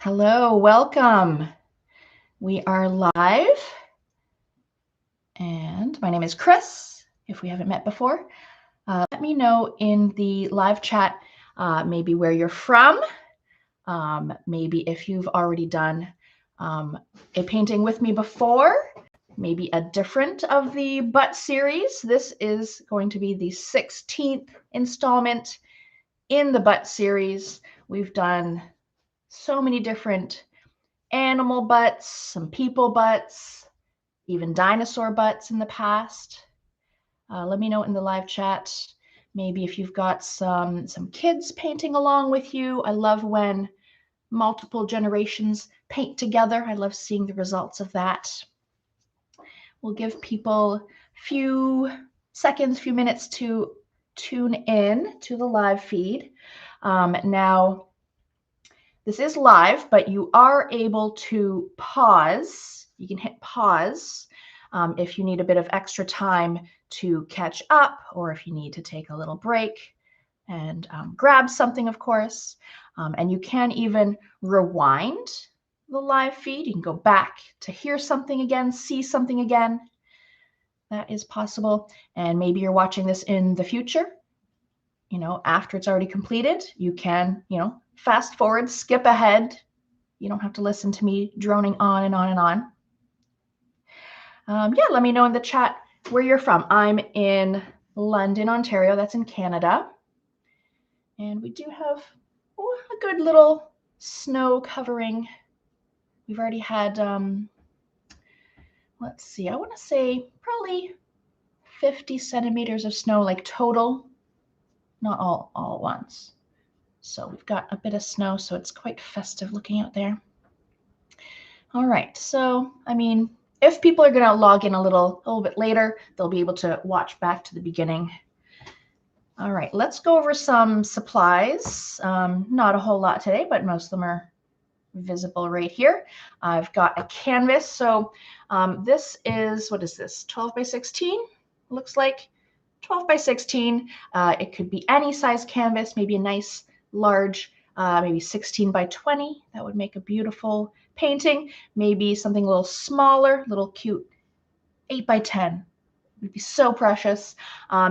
Hello, welcome. We are live, and my name is Chris, if we haven't met before. Let me know in the live chat maybe where you're from, maybe if you've already done a painting with me before, maybe a different of the butt series. This is going to be the 16th installment in the butt series. We've done so many different animal butts, some people butts, even dinosaur butts in the past. Let me know in the live chat, maybe if you've got some kids painting along with you. I love when multiple generations paint together. I love seeing the results of that. We'll give people a few seconds, few minutes to tune in to the live feed. Now, this is live, but you are able to pause. You can hit pause if you need a bit of extra time to catch up, or if you need to take a little break and grab something, of course. And you can even rewind the live feed. You can go back to hear something again, see something again. That is possible. And maybe you're watching this in the future, after it's already completed. You can, fast forward, skip ahead. You don't have to listen to me droning on and on and on. Yeah, let me know in the chat where you're from. I'm in London, Ontario. That's in Canada. And we do have a good little snow covering. We've already had, let's see, I want to say probably 50 centimeters of snow, like total, not all at once. So we've got a bit of snow, so it's quite festive looking out there. All right, so, if people are going to log in a little bit later, they'll be able to watch back to the beginning. All right, let's go over some supplies. Not a whole lot today, but most of them are visible right here. I've got a canvas. So this is, what is this, 12 by 16? Looks like 12 by 16. It could be any size canvas, maybe a nice large, maybe 16 by 20. That would make a beautiful painting. Maybe something a little smaller, little cute 8 by 10. It would be so precious.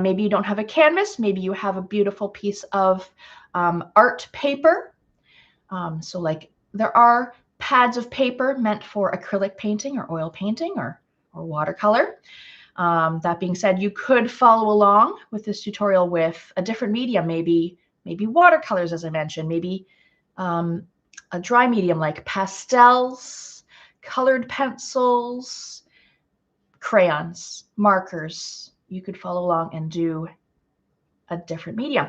Maybe you don't have a canvas. Maybe you have a beautiful piece of art paper. So like there are pads of paper meant for acrylic painting or oil painting or watercolor. That being said, you could follow along with this tutorial with a different medium, maybe watercolors, as I mentioned, maybe a dry medium like pastels, colored pencils, crayons, markers. You could follow along and do a different medium.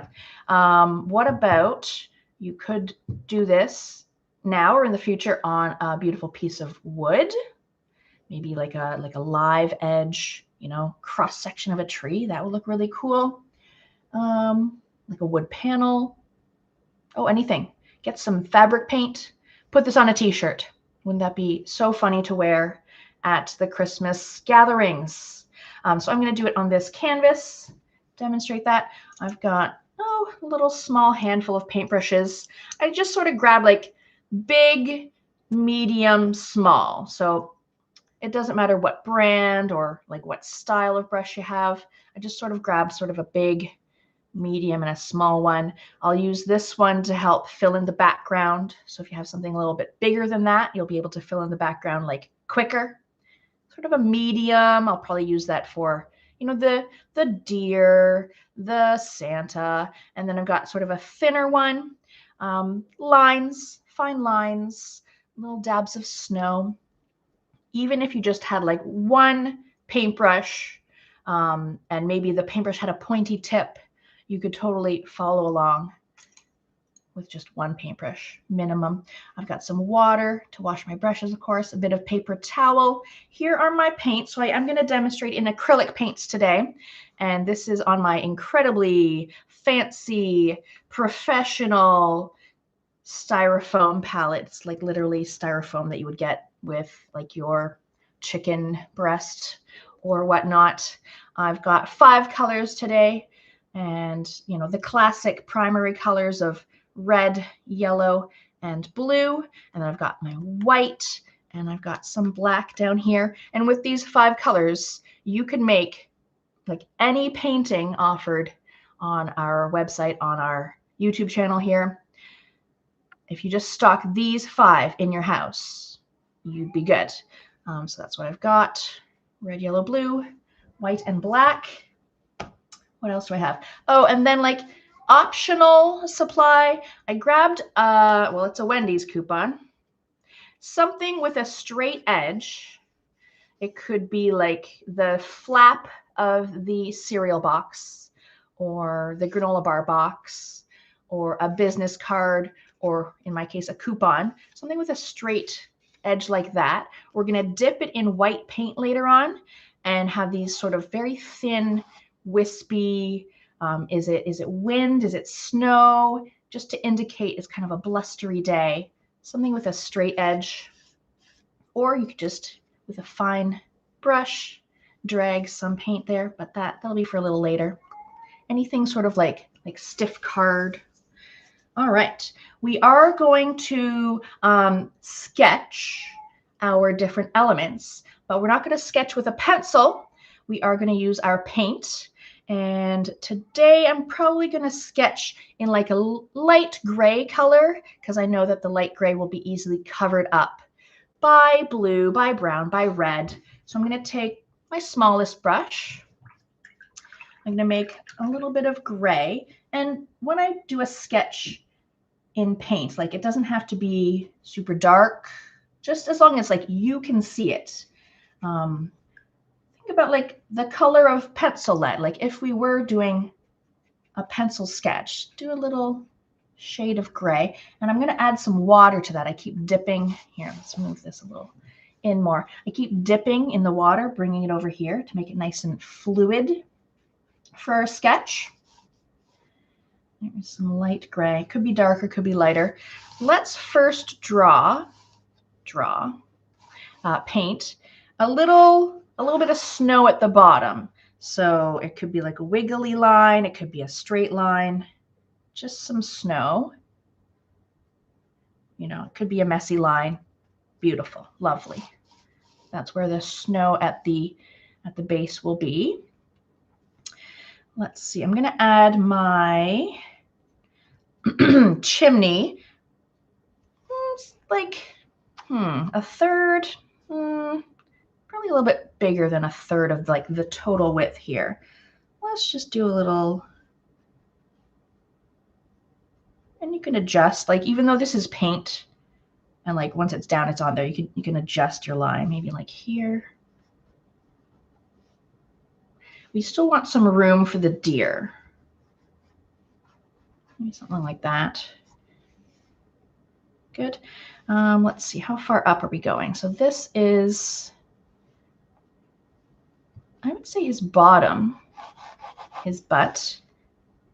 What about you could do this now or in the future on a beautiful piece of wood, maybe like a live edge, cross section of a tree. That would look really cool. Like a wood panel. Oh, anything. Get some fabric paint. Put this on a t-shirt. Wouldn't that be so funny to wear at the Christmas gatherings? So I'm going to do it on this canvas, demonstrate that. I've got a little small handful of paintbrushes. I just sort of grab like big, medium, small. So it doesn't matter what brand or like what style of brush you have. I just sort of grab sort of a big, medium, and a small one. I'll use this one to help fill in the background. So if you have something a little bit bigger than that, you'll be able to fill in the background like quicker. Sort of a medium. I'll probably use that for, the deer, the Santa, and then I've got sort of a thinner one. Lines, fine lines, little dabs of snow. Even if you just had like one paintbrush, and maybe the paintbrush had a pointy tip, you could totally follow along with just one paintbrush minimum. I've got some water to wash my brushes, of course, a bit of paper towel. Here are my paints. So I am going to demonstrate in acrylic paints today. And this is on my incredibly fancy, professional styrofoam palette. It's like literally styrofoam that you would get with like your chicken breast or whatnot. I've got 5 colors today. And, the classic primary colors of red, yellow, and blue, and then I've got my white, and I've got some black down here. And with these 5 colors, you can make like any painting offered on our website, on our YouTube channel here. If you just stock these 5 in your house, you'd be good. So that's what I've got. Red, yellow, blue, white, and black. What else do I have? Oh, and then like optional supply, I grabbed, well, it's a Wendy's coupon. Something with a straight edge. It could be like the flap of the cereal box or the granola bar box or a business card, or in my case, a coupon, something with a straight edge like that. We're going to dip it in white paint later on and have these sort of very thin, wispy, is it wind? Is it snow? Just to indicate it's kind of a blustery day, something with a straight edge. Or you could just, with a fine brush, drag some paint there, but that'll be for a little later. Anything sort of like stiff card. All right, we are going to sketch our different elements, but we're not going to sketch with a pencil. We are going to use our paint. And today I'm probably going to sketch in like a light gray color, because I know that the light gray will be easily covered up by blue, by brown, by red. So I'm going to take my smallest brush. I'm going to make a little bit of gray. And when I do a sketch in paint, like it doesn't have to be super dark, just as long as like you can see it. Think about like the color of pencil lead. Like if we were doing a pencil sketch, do a little shade of gray, and I'm going to add some water to that. I keep dipping here. Let's move this a little in more. I keep dipping in the water, bringing it over here to make it nice and fluid for our sketch. There's some light gray. Could be darker, could be lighter. Let's first paint a little bit of snow at the bottom. So it could be like a wiggly line. It could be a straight line. Just some snow. You know, it could be a messy line. Beautiful, lovely. That's where the snow at the base will be. Let's see, I'm going to add my chimney. It's like a third, probably a little bit bigger than a third of like the total width here. Let's just do a little, and you can adjust, like even though this is paint and like once it's down, it's on there, you can adjust your line, maybe like here. We still want some room for the deer. Maybe something like that. Good. Let's see, how far up are we going? So this is, I would say his bottom, his butt,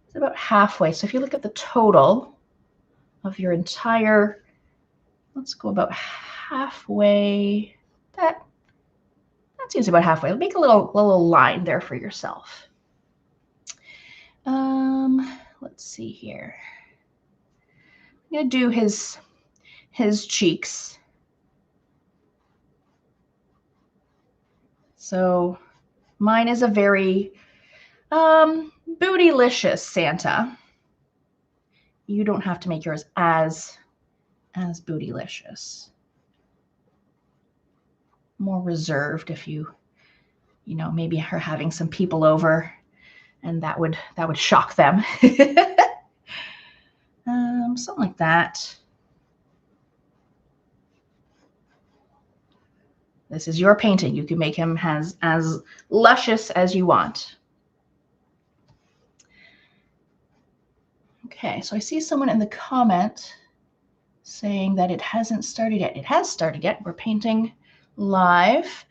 is about halfway. So if you look at the total of your entire, let's go about halfway. That seems about halfway. Make a little line there for yourself. Let's see here. I'm gonna do his cheeks. So mine is a very bootylicious Santa. You don't have to make yours as bootylicious. More reserved if you know, maybe are having some people over and that would shock them. Something like that. This is your painting. You can make him as luscious as you want. Okay, so I see someone in the comment saying that it hasn't started yet. It has started yet. We're painting live.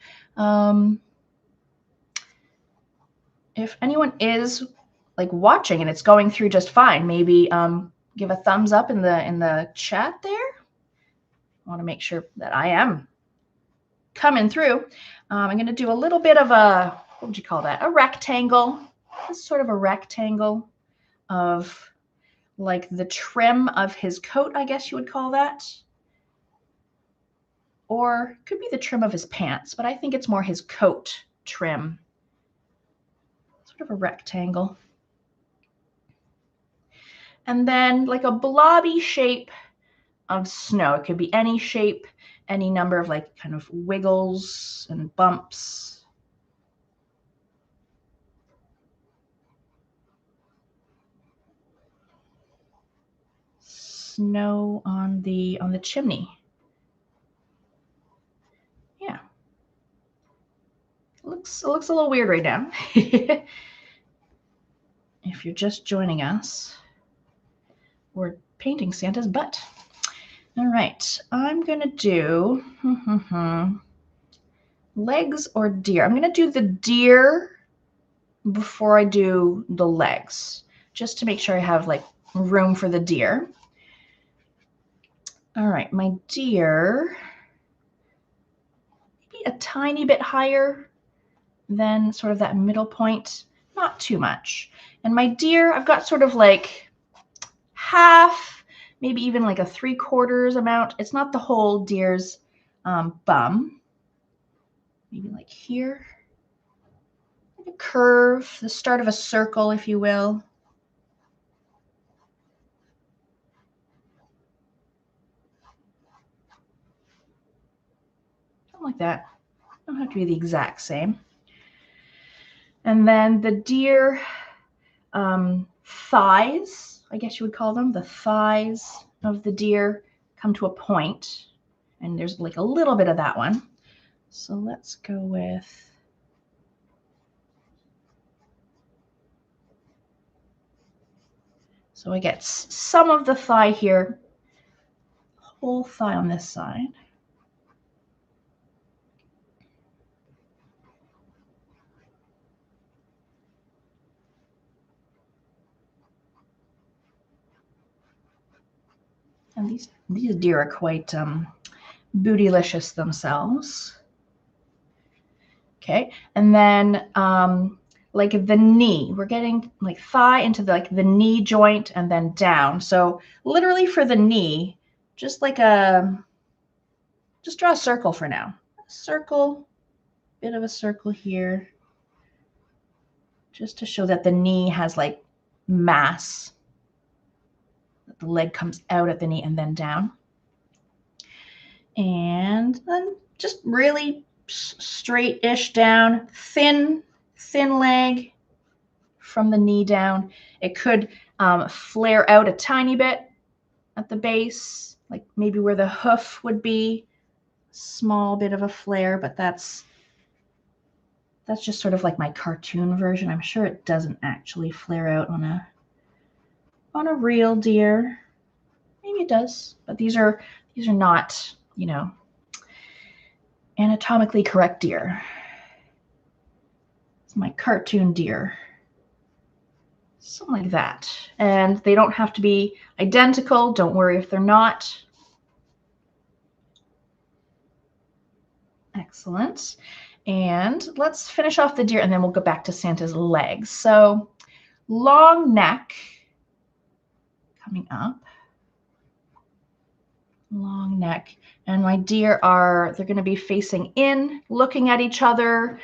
If anyone is like watching and it's going through just fine, maybe give a thumbs up in the chat there. I want to make sure that I am coming through. I'm going to do a little bit of a, what would you call that? A rectangle. This is sort of a rectangle of like the trim of his coat, I guess you would call that. Or it could be the trim of his pants, but I think it's more his coat trim. Sort of a rectangle. And then like a blobby shape of snow. It could be any shape, any number of like kind of wiggles and bumps. Snow on the chimney. Yeah. It looks a little weird right now. If you're just joining us, we're painting Santa's butt. All right, I'm gonna do legs or deer. I'm gonna do the deer before I do the legs, just to make sure I have like room for the deer. All right, my deer, maybe a tiny bit higher than sort of that middle point, not too much. And my deer, I've got sort of like half, maybe even like a 3/4 amount. It's not the whole deer's bum. Maybe like here, like a curve, the start of a circle, if you will. Something like that. Don't have to be the exact same. And then the deer thighs, I guess you would call them, the thighs of the deer come to a point, and there's like a little bit of that one. So let's go with, so I get some of the thigh here, whole thigh on this side. And these deer are quite bootylicious themselves. Okay, and then like the knee, we're getting like thigh into the knee joint and then down. So literally for the knee, just draw a circle for now. A circle, bit of a circle here, just to show that the knee has like mass. That the leg comes out at the knee and then down. And then just really straight-ish down, thin leg from the knee down. It could flare out a tiny bit at the base, like maybe where the hoof would be. Small bit of a flare, but that's just sort of like my cartoon version. I'm sure it doesn't actually flare out on a real deer. Maybe it does, but these are not, you know, anatomically correct deer. It's my cartoon deer. Something like that. And they don't have to be identical. Don't worry if they're not. Excellent. And let's finish off the deer and then we'll go back to Santa's legs. So long neck coming up. Long neck. And my deer they're going to be facing in, looking at each other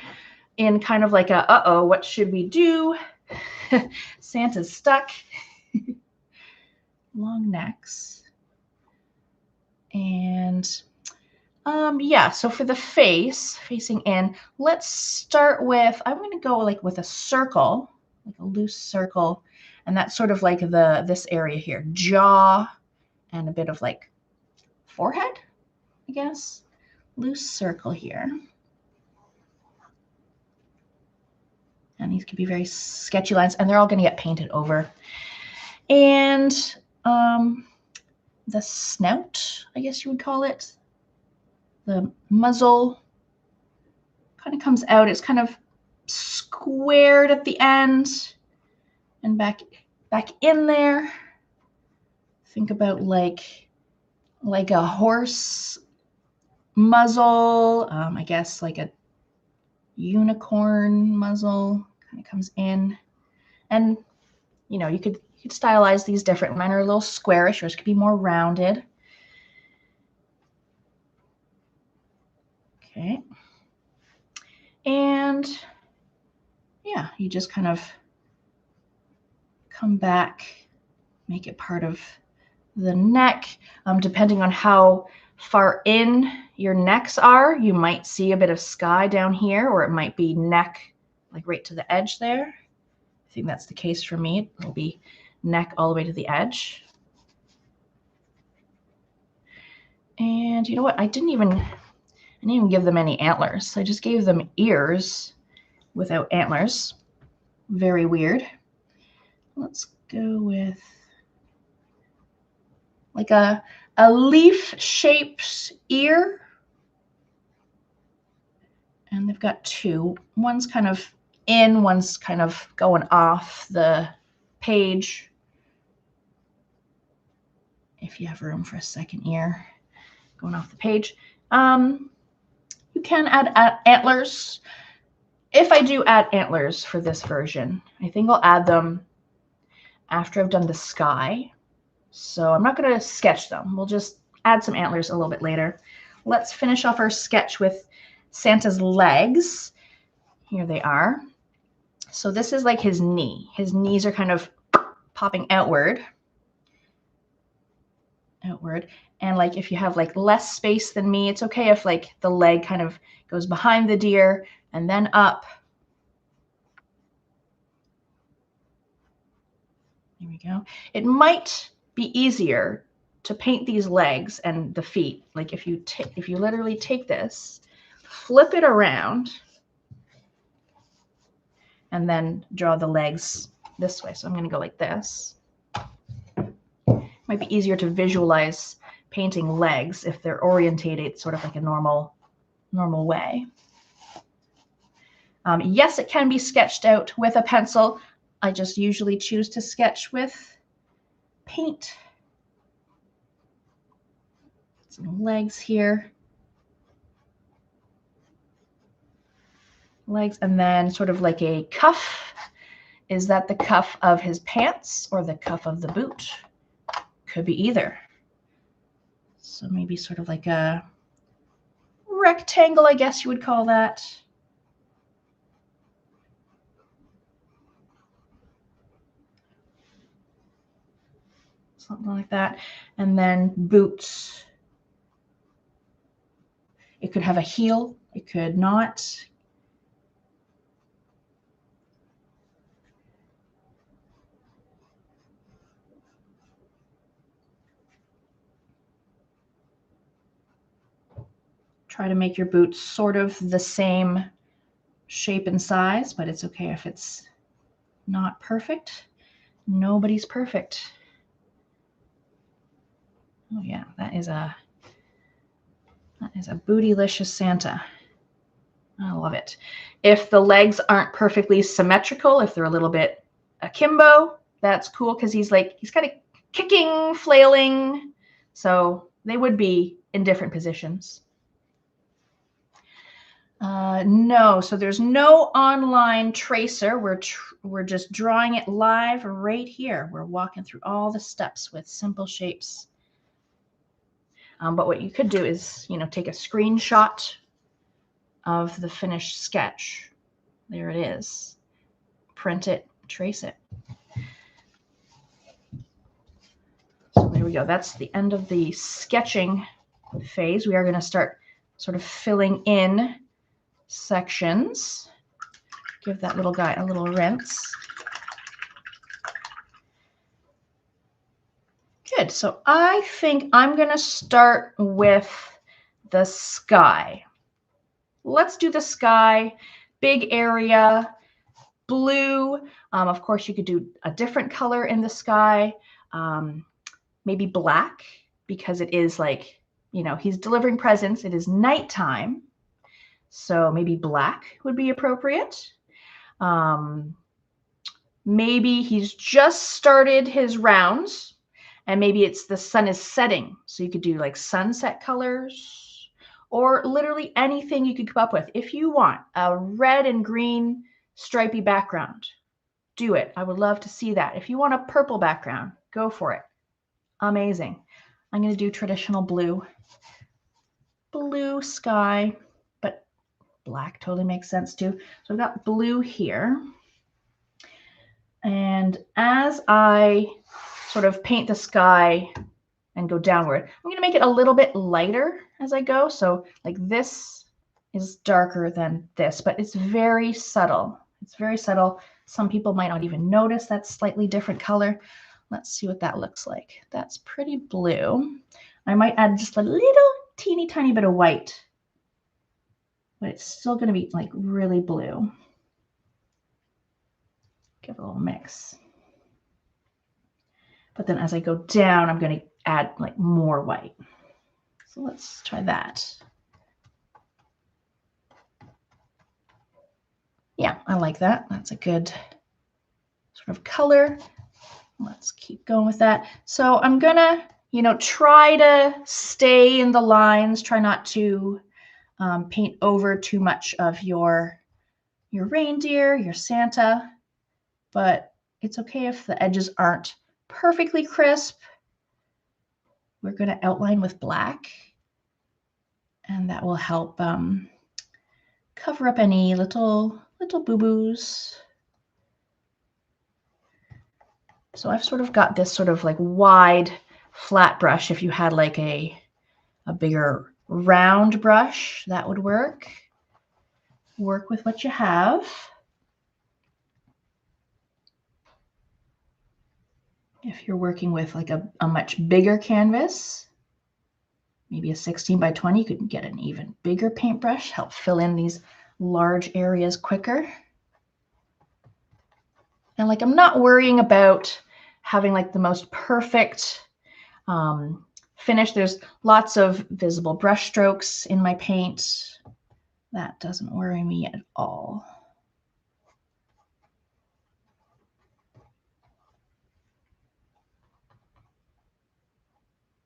in kind of like a, uh-oh, what should we do? Santa's stuck. Long necks. And yeah, so for the face, facing in, let's start with, I'm going to go like with a circle, like a loose circle. And that's sort of like this area here, jaw and a bit of like forehead, I guess. Loose circle here. And these could be very sketchy lines, and they're all going to get painted over. And the snout, I guess you would call it. The muzzle kind of comes out. It's kind of squared at the end and back in there. Think about like a horse muzzle, I guess like a unicorn muzzle kind of comes in. And you know, you could You could stylize these different. Mine are a little squarish. Yours could be more rounded. Okay. And yeah, you just kind of come back, make it part of the neck. Depending on how far in your necks are, you might see a bit of sky down here, or it might be neck like right to the edge there. I think that's the case for me. It'll be neck all the way to the edge. And you know what? I didn't even give them any antlers. I just gave them ears without antlers. Very weird. Let's go with like a leaf-shaped ear. And they've got two. One's kind of in, one's kind of going off the page. If you have room for a second ear going off the page. You can add antlers. If I do add antlers for this version, I think I'll add them after I've done the sky. So I'm not going to sketch them. We'll just add some antlers a little bit later. Let's finish off our sketch with Santa's legs. Here they are. So this is like his knee. His knees are kind of popping outward. And like if you have like less space than me, it's okay if like the leg kind of goes behind the deer and then up. There we go. It might be easier to paint these legs and the feet. Like if you literally take this, flip it around, and then draw the legs this way. So I'm going to go like this. Might be easier to visualize painting legs if they're orientated sort of like a normal way. Yes, it can be sketched out with a pencil. I just usually choose to sketch with paint. Some legs here. Legs, and then sort of like a cuff. Is that the cuff of his pants or the cuff of the boot? Could be either. So maybe sort of like a rectangle, I guess you would call that. Something like that. And then boots. It could have a heel. It could not. Try to make your boots sort of the same shape and size, but it's okay if it's not perfect. Nobody's perfect. Oh yeah, that is a bootylicious Santa. I love it. If the legs aren't perfectly symmetrical, if they're a little bit akimbo, that's cool because he's kind of kicking, flailing. So they would be in different positions. No, so there's no online tracer. We're just drawing it live right here. We're walking through all the steps with simple shapes. But what you could do is, take a screenshot of the finished sketch. There it is. Print it, trace it. So there we go. That's the end of the sketching phase. We are going to start sort of filling in sections. Give that little guy a little rinse. Good. So I think I'm going to start with the sky. Let's do the sky. Big area, blue. Of course, you could do a different color in the sky. Maybe black, because it is like, he's delivering presents. It is nighttime. So maybe black would be appropriate. Maybe he's just started his rounds and maybe the sun is setting. So you could do like sunset colors or literally anything you could come up with. If you want a red and green stripy background, do it. I would love to see that. If you want a purple background, go for it. Amazing. I'm going to do traditional blue. Blue sky, but black totally makes sense too. So I've got blue here. And as I sort of paint the sky and go downward, I'm going to make it a little bit lighter as I go. So like this is darker than this, but it's very subtle. It's very subtle. Some people might not even notice that slightly different color. Let's see what that looks like. That's pretty blue. I might add just a little teeny tiny bit of white, but it's still going to be like really blue. Give it a little mix. But then as I go down, I'm going to add like more white. So let's try that. Yeah, I like that. That's a good sort of color. Let's keep going with that. So I'm gonna, try to stay in the lines, try not to paint over too much of your reindeer, your Santa, but it's okay if the edges aren't perfectly crisp. We're gonna outline with black, and that will help cover up any little boo-boos. So I've sort of got this sort of like wide flat brush. If you had like a bigger round brush, that would work. Work with what you have. If you're working with like a much bigger canvas, maybe a 16 by 20, you could get an even bigger paintbrush, help fill in these large areas quicker. And like, I'm not worrying about having like the most perfect finish. There's lots of visible brush strokes in my paint. That doesn't worry me at all.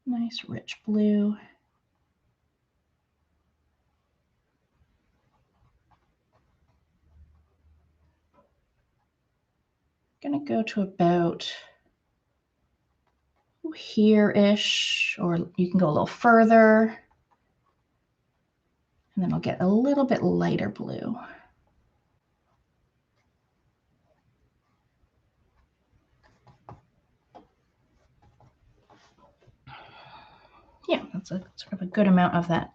Nice rich blue. I'm gonna go to about here-ish, or you can go a little further. And then I'll get a little bit lighter blue. Yeah, that's a sort of a good amount of that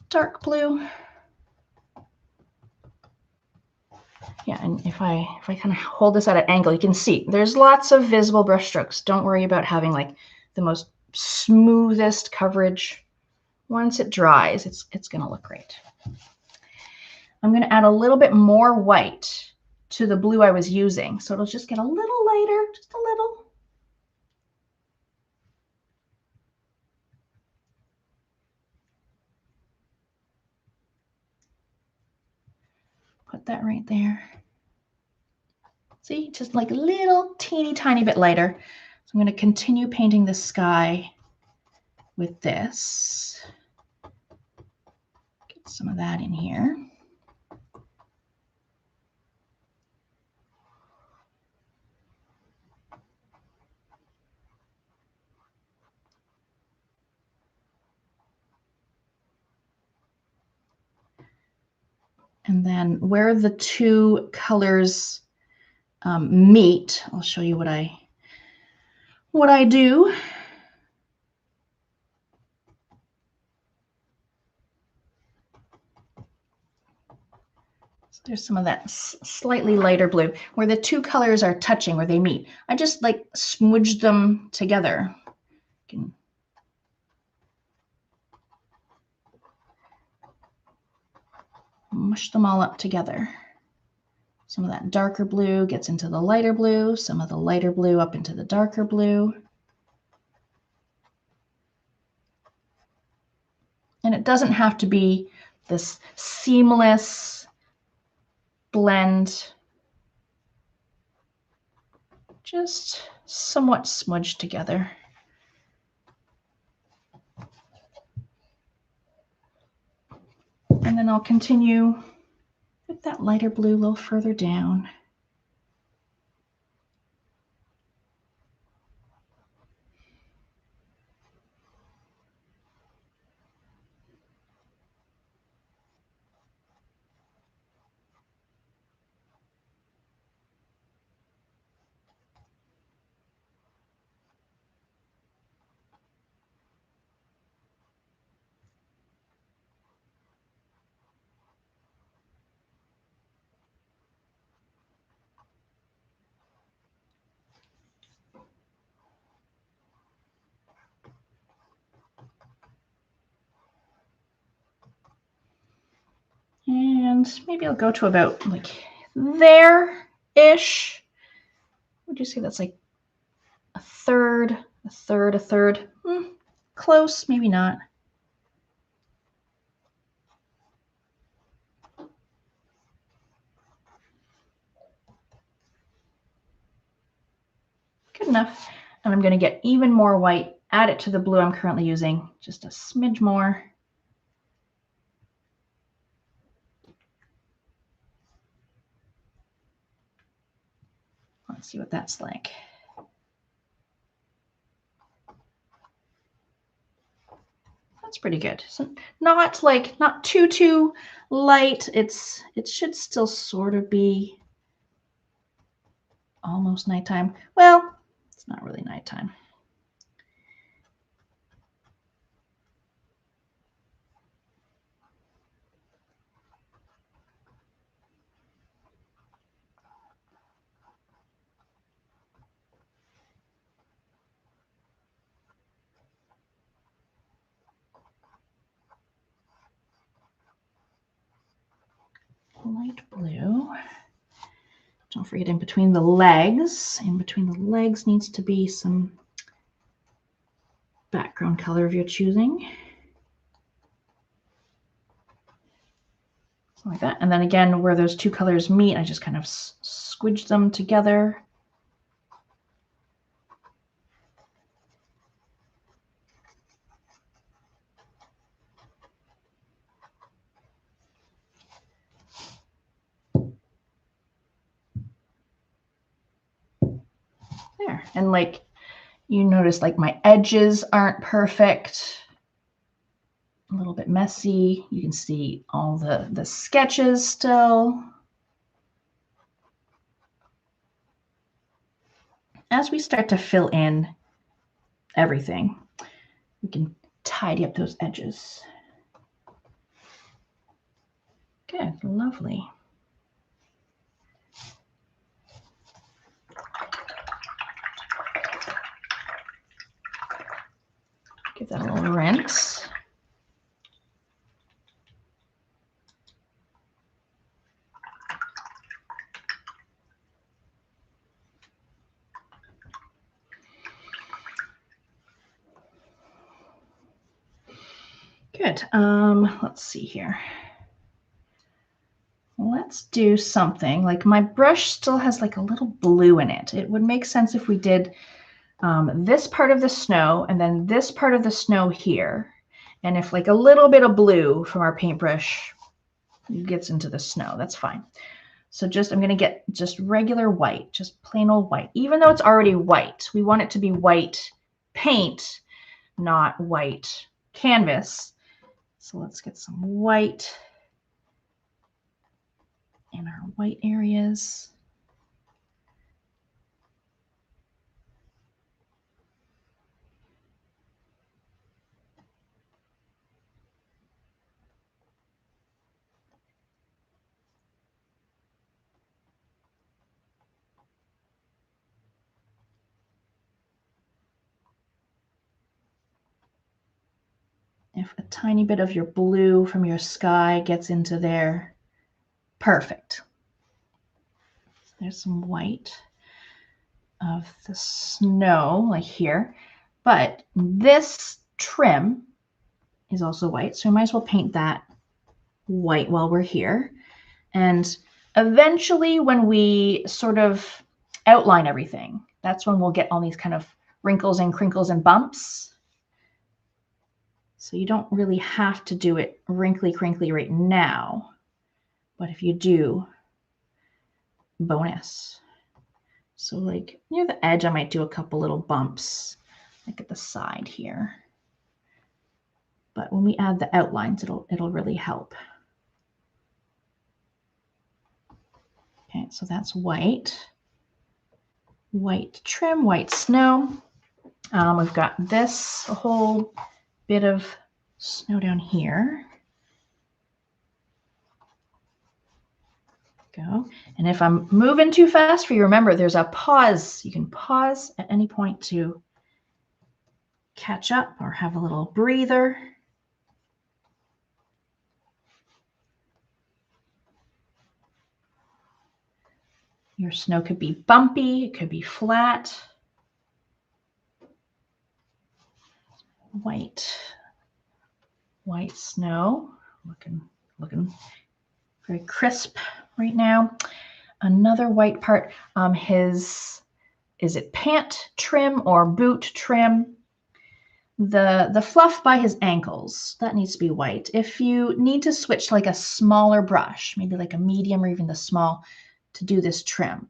dark blue. Yeah, and if I kind of hold this at an angle, you can see there's lots of visible brush strokes. Don't worry about having like the most smoothest coverage. Once it dries, it's gonna look great. I'm gonna add a little bit more white to the blue I was using, so it'll just get a little lighter, just a little. Put that right there. See, just like a little teeny tiny bit lighter. So I'm going to continue painting the sky with this. Get some of that in here. And then where the two colors meet, I'll show you what I do. So there's some of that slightly lighter blue where the two colors are touching, where they meet. I just like smudged them together. You can mush them all up together. Some of that darker blue gets into the lighter blue, some of the lighter blue up into the darker blue. And it doesn't have to be this seamless blend, just somewhat smudged together. And then I'll continue with that lighter blue a little further down. And maybe I'll go to about like there-ish. Would you say that's like a third, a third, a third? Close, maybe not. Good enough. And I'm going to get even more white, add it to the blue I'm currently using, just a smidge more. Let's see what that's like. That's pretty good. So not too light. It should still sort of be almost nighttime. Well, it's not really nighttime. Light blue. Don't forget in between the legs needs to be some background color of your choosing. Something like that. And then again, where those two colors meet, I just kind of squidge them together. There. And like you notice, like my edges aren't perfect. A little bit messy. You can see all the sketches still. As we start to fill in everything, we can tidy up those edges. Good, lovely. Give that a little rinse. Good. Let's see here. Let's do something like my brush still has like a little blue in it. It would make sense if we did this part of the snow and then this part of the snow here. And if like a little bit of blue from our paintbrush gets into the snow, that's fine. So I'm going to get just regular white, just plain old white. Even though it's already white, we want it to be white paint, not white canvas. So let's get some white in our white areas. If a tiny bit of your blue from your sky gets into there, perfect. There's some white of the snow, like here. But this trim is also white, so we might as well paint that white while we're here. And eventually, when we sort of outline everything, that's when we'll get all these kind of wrinkles and crinkles and bumps. So you don't really have to do it wrinkly crinkly right now, but if you do, bonus. So like near the edge, I might do a couple little bumps, like at the side here. But when we add the outlines, it'll really help. Okay, so that's white. White trim, white snow. We've got this, a whole bit of snow down here. Go. And if I'm moving too fast for you, remember there's a pause. You can pause at any point to catch up or have a little breather. Your snow could be bumpy, it could be flat. White snow, looking very crisp right now. Another white part, is it pant trim or boot trim? The fluff by his ankles, that needs to be white. If you need to switch to like a smaller brush, maybe like a medium or even the small to do this trim,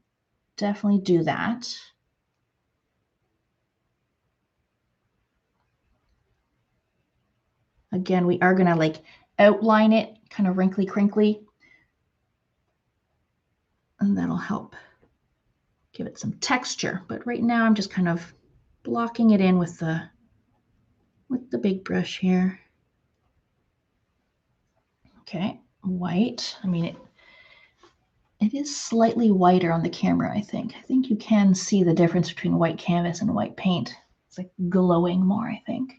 definitely do that. Again, we are gonna like outline it, kind of wrinkly crinkly, and that'll help give it some texture. But right now I'm just kind of blocking it in with the big brush here. Okay, white. I mean, it is slightly whiter on the camera, I think. I think you can see the difference between white canvas and white paint. It's like glowing more, I think.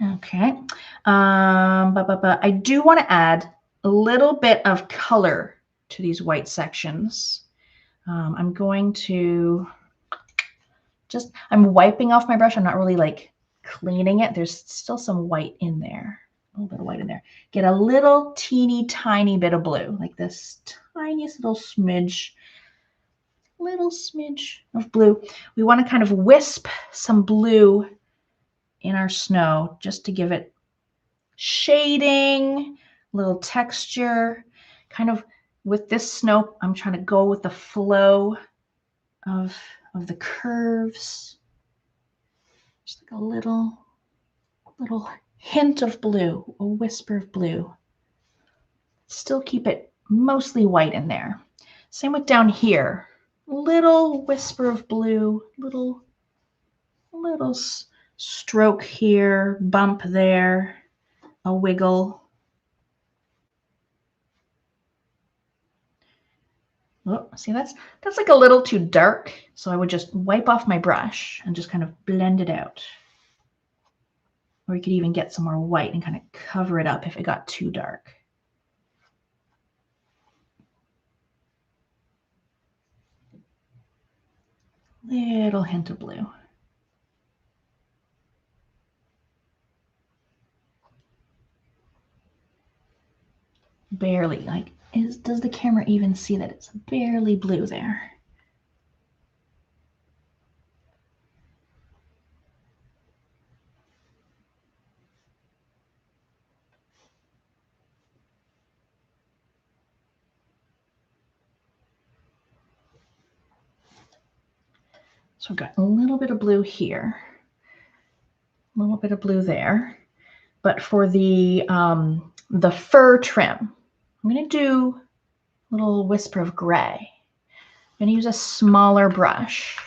Okay. I do want to add a little bit of color to these white sections. I'm going to I'm wiping off my brush. I'm not really like cleaning it. There's still some white in there, a little bit of white in there. Get a little teeny tiny bit of blue, like this tiniest little smidge of blue. We want to kind of wisp some blue in our snow just to give it shading, a little texture. Kind of with this snow, I'm trying to go with the flow of the curves. Just like a little hint of blue, a whisper of blue. Still keep it mostly white in there. Same with down here. Little whisper of blue, little stroke here, bump there, a wiggle. Oh, see, that's like a little too dark. So I would just wipe off my brush and just kind of blend it out. Or you could even get some more white and kind of cover it up if it got too dark. Little hint of blue. Barely, like, does the camera even see that it's barely blue there? So we've got a little bit of blue here, a little bit of blue there. But for the fur trim, I'm going to do a little whisper of gray. I'm going to use a smaller brush.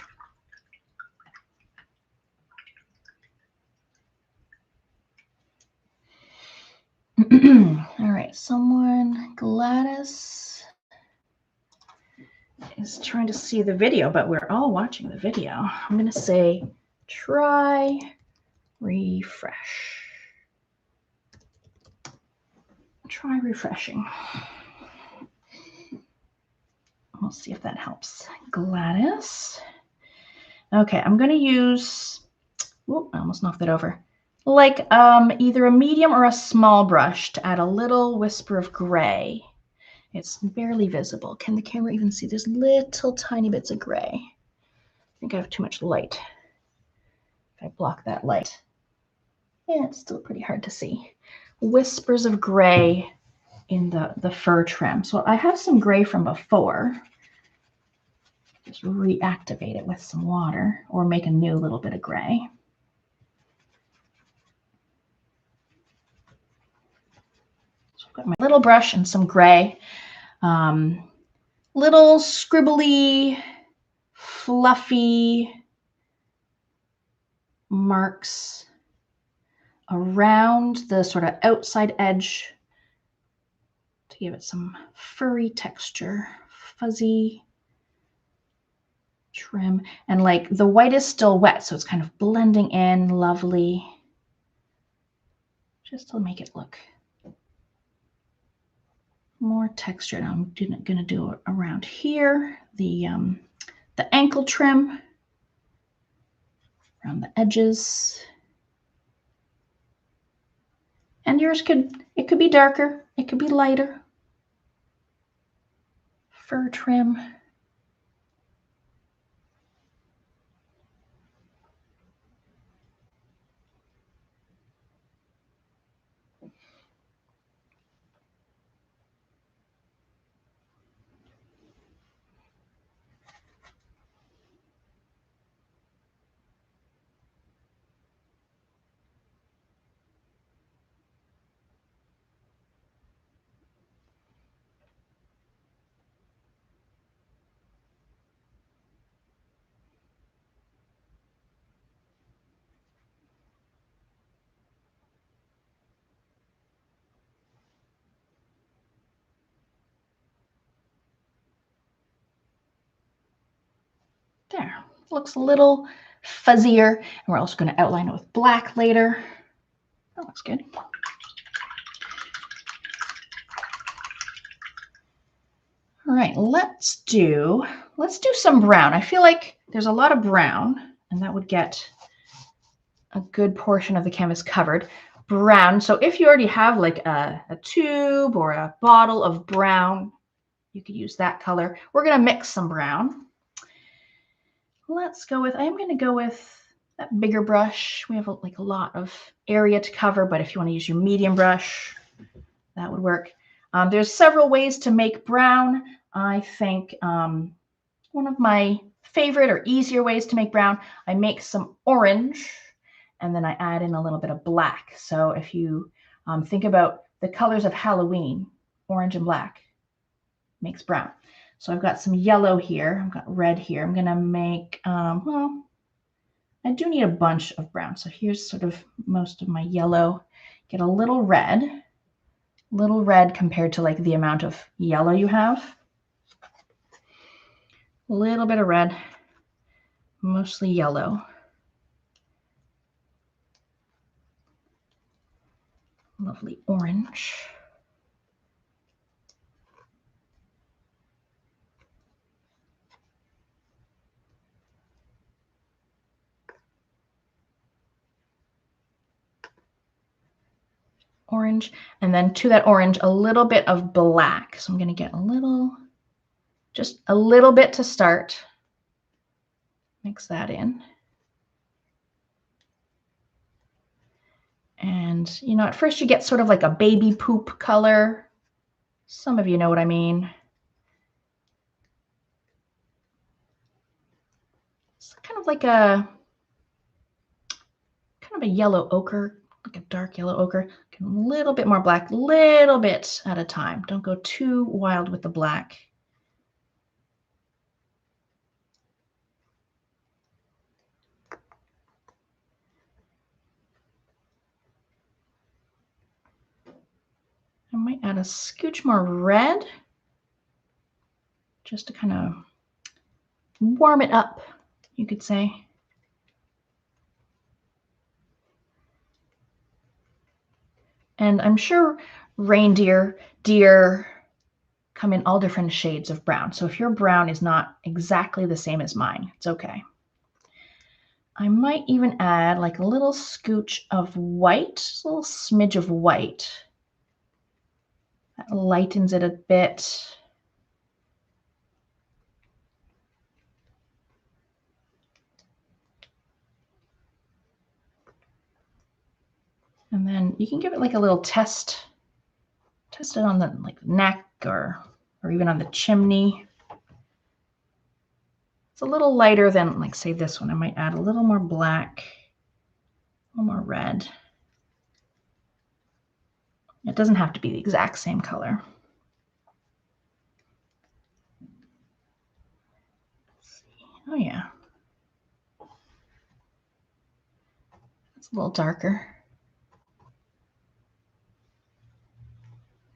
All right, Gladys is trying to see the video, but we're all watching the video. I'm going to say, try refresh. Try refreshing. We'll see if that helps. Gladys. Okay, I'm going to use, I almost knocked that over. Like either a medium or a small brush to add a little whisper of gray. It's barely visible. Can the camera even see? There's little tiny bits of gray. I think I have too much light. If I block that light, yeah, it's still pretty hard to see. Whispers of gray in the fur trim. So I have some gray from before. Just reactivate it with some water or make a new little bit of gray. So I've got my little brush and some gray. Little scribbly, fluffy marks around the sort of outside edge to give it some furry texture, fuzzy trim. And like the white is still wet, so it's kind of blending in lovely, just to make it look more texture. Now I'm going to do it around here, the ankle trim, around the edges. And yours could be darker, it could be lighter. Fur trim. There, looks a little fuzzier. And we're also going to outline it with black later. That looks good. All right, let's do some brown. I feel like there's a lot of brown, and that would get a good portion of the canvas covered. Brown, so if you already have like a tube or a bottle of brown, you could use that color. We're going to mix some brown. Let's go with, I am going to go with that bigger brush. We have like a lot of area to cover, but if you want to use your medium brush, that would work. There's several ways to make brown. I think one of my favorite or easier ways to make brown, I make some orange and then I add in a little bit of black. So if you think about the colors of Halloween, orange and black makes brown. So I've got some yellow here. I've got red here. I'm going to make, well, I do need a bunch of brown. So here's sort of most of my yellow. Get a little red compared to like the amount of yellow you have. A little bit of red, mostly yellow. Lovely orange. Orange, and then to that orange, a little bit of black. So I'm going to get a little, just a little bit to start. Mix that in. And, you know, at first you get sort of like a baby poop color. Some of you know what I mean. It's kind of like a yellow ochre, like a dark yellow ochre. A little bit more black, little bit at a time. Don't go too wild with the black. I might add a scooch more red just to kind of warm it up, you could say. And I'm sure reindeer, deer come in all different shades of brown. So if your brown is not exactly the same as mine, it's okay. I might even add like a little scooch of white, just a little smidge of white. That lightens it a bit. And then you can give it like a little test it on the like neck or even on the chimney. It's a little lighter than like say this one. I might add a little more black, a little more red. It doesn't have to be the exact same color. Let's see. Oh yeah. It's a little darker.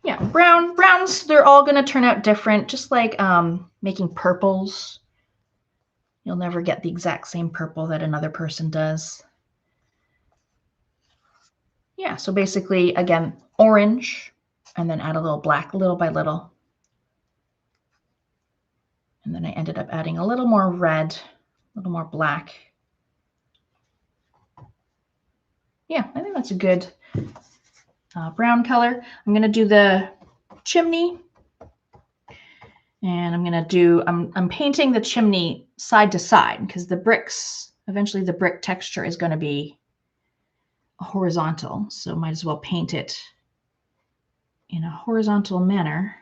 Yeah, browns, they're all going to turn out different, just like making purples. You'll never get the exact same purple that another person does. Yeah, so basically, again, orange, and then add a little black little by little. And then I ended up adding a little more red, a little more black. Yeah, I think that's a good brown color. I'm going to do the chimney. And I'm painting the chimney side to side because the bricks, eventually the brick texture is going to be horizontal. So might as well paint it in a horizontal manner.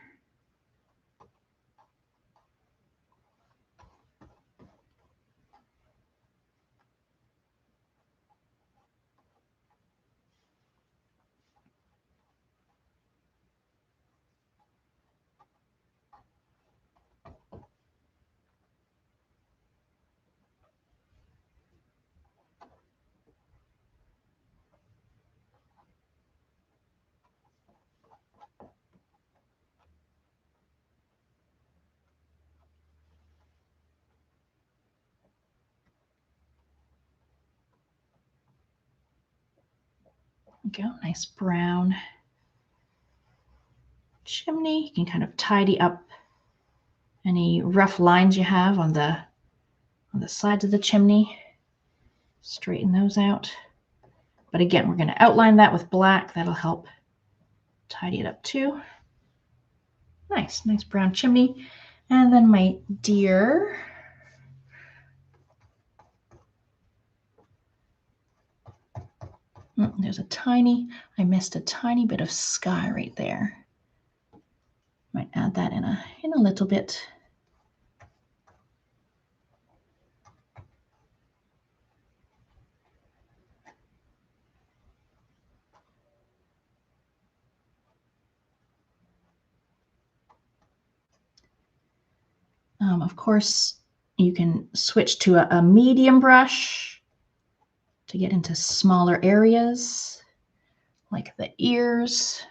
Go, nice brown chimney. You can kind of tidy up any rough lines you have on the sides of the chimney. Straighten those out. But again, we're going to outline that with black. That'll help tidy it up too. Nice brown chimney. And then my deer. There's I missed a tiny bit of sky right there. Might add that in a little bit. Of course, you can switch to a medium brush to get into smaller areas, like the ears.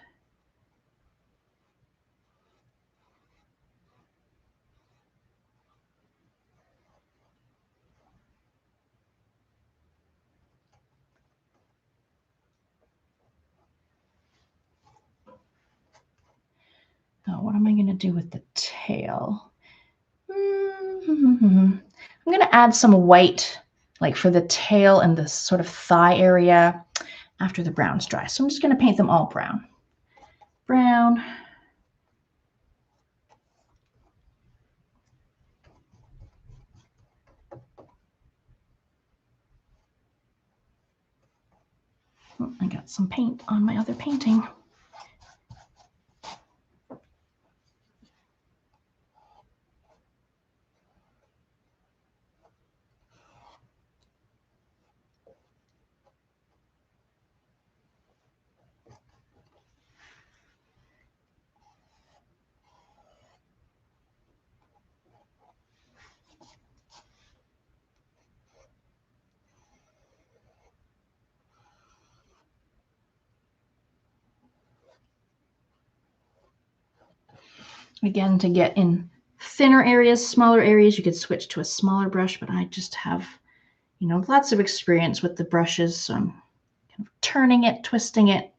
Now, what am I going to do with the tail? I'm going to add some white, like for the tail and the sort of thigh area after the brown's dry. So I'm just going to paint them all brown. Brown. I got some paint on my other painting. Again, to get in thinner areas, smaller areas, you could switch to a smaller brush, but I just have, lots of experience with the brushes, so I'm kind of turning it, twisting it,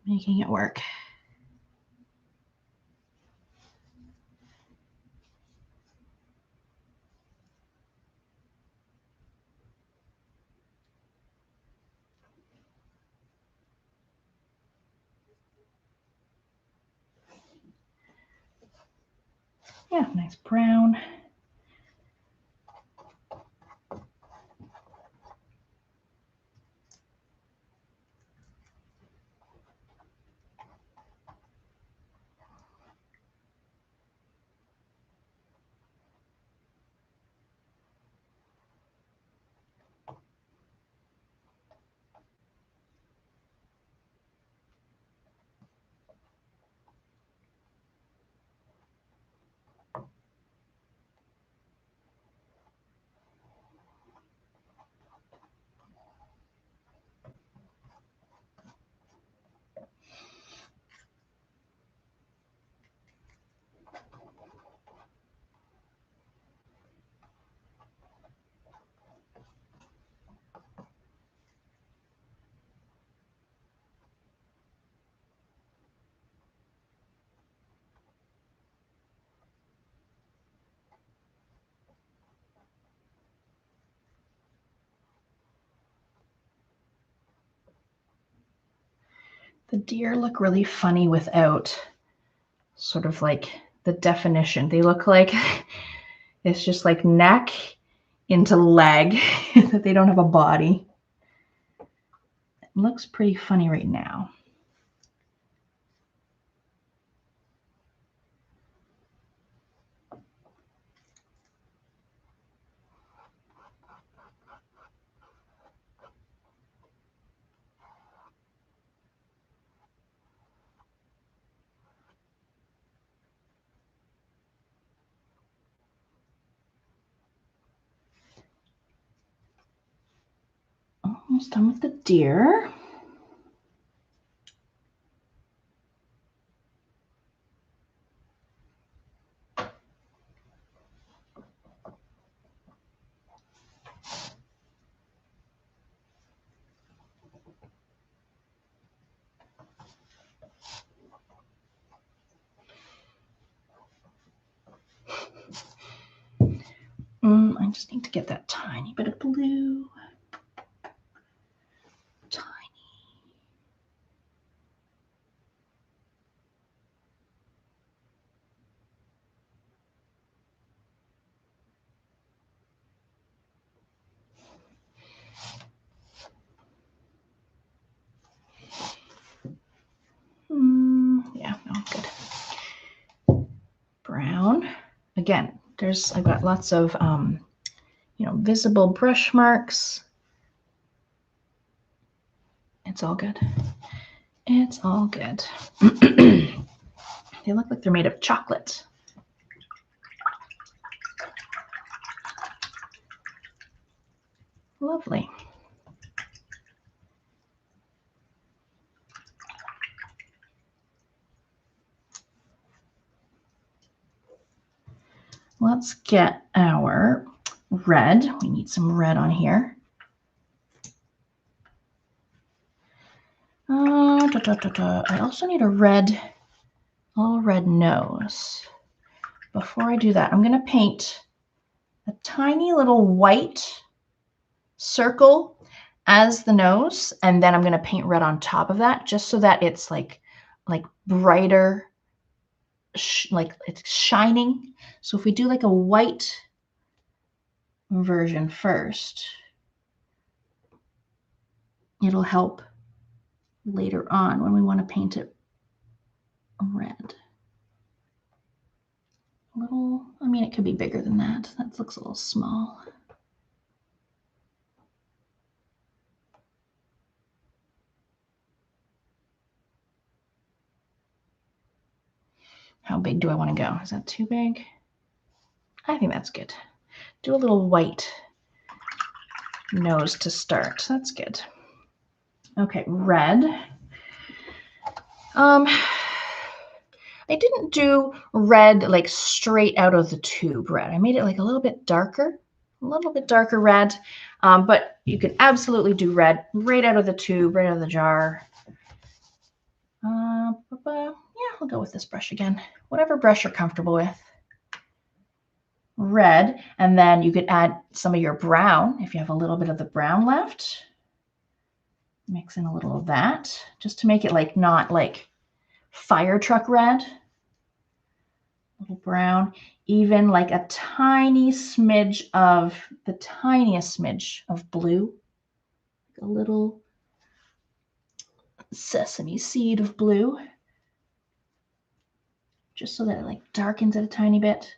making it work. Yeah, nice brown. The deer look really funny without sort of like the definition. They look like it's just like neck into leg, that they don't have a body. It looks pretty funny right now. Almost done with the deer. I just need to get that tiny bit of blue. Tiny. Yeah, no, good. Brown. Again, I've got lots of, visible brush marks. It's all good. It's all good. They look like they're made of chocolate. Lovely. Let's get our red. We need some red on here. I also need a little red nose. Before I do that, I'm going to paint a tiny little white circle as the nose, and then I'm going to paint red on top of that, just so that it's like brighter, like it's shining. So if we do like a white version first, it'll help later on when we want to paint it red. It could be bigger than that. That looks a little small. How big do I want to go? Is that too big? I think that's good. Do a little white nose to start. That's good. Okay, red. I didn't do red like straight out of the tube red. I made it like a little bit darker red. But you could absolutely do red right out of the tube, right out of the jar. Yeah, I'll go with this brush again. Whatever brush you're comfortable with. Red, and then you could add some of your brown if you have a little bit of the brown left. Mix in a little of that just to make it like not like fire truck red. A little brown, even like a tiny smidge of the tiniest smidge of blue. A little sesame seed of blue. Just so that it like darkens it a tiny bit.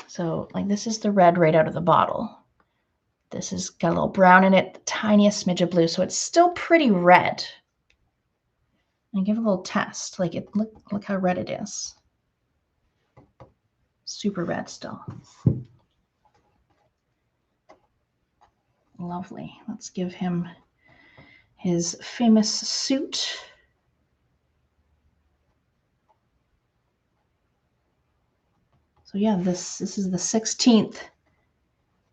So like this is the red right out of the bottle. This has got a little brown in it, the tiniest smidge of blue, so it's still pretty red. And give a little test. Like it, look how red it is. Super red still. Lovely. Let's give him his famous suit. So yeah, this is the 16th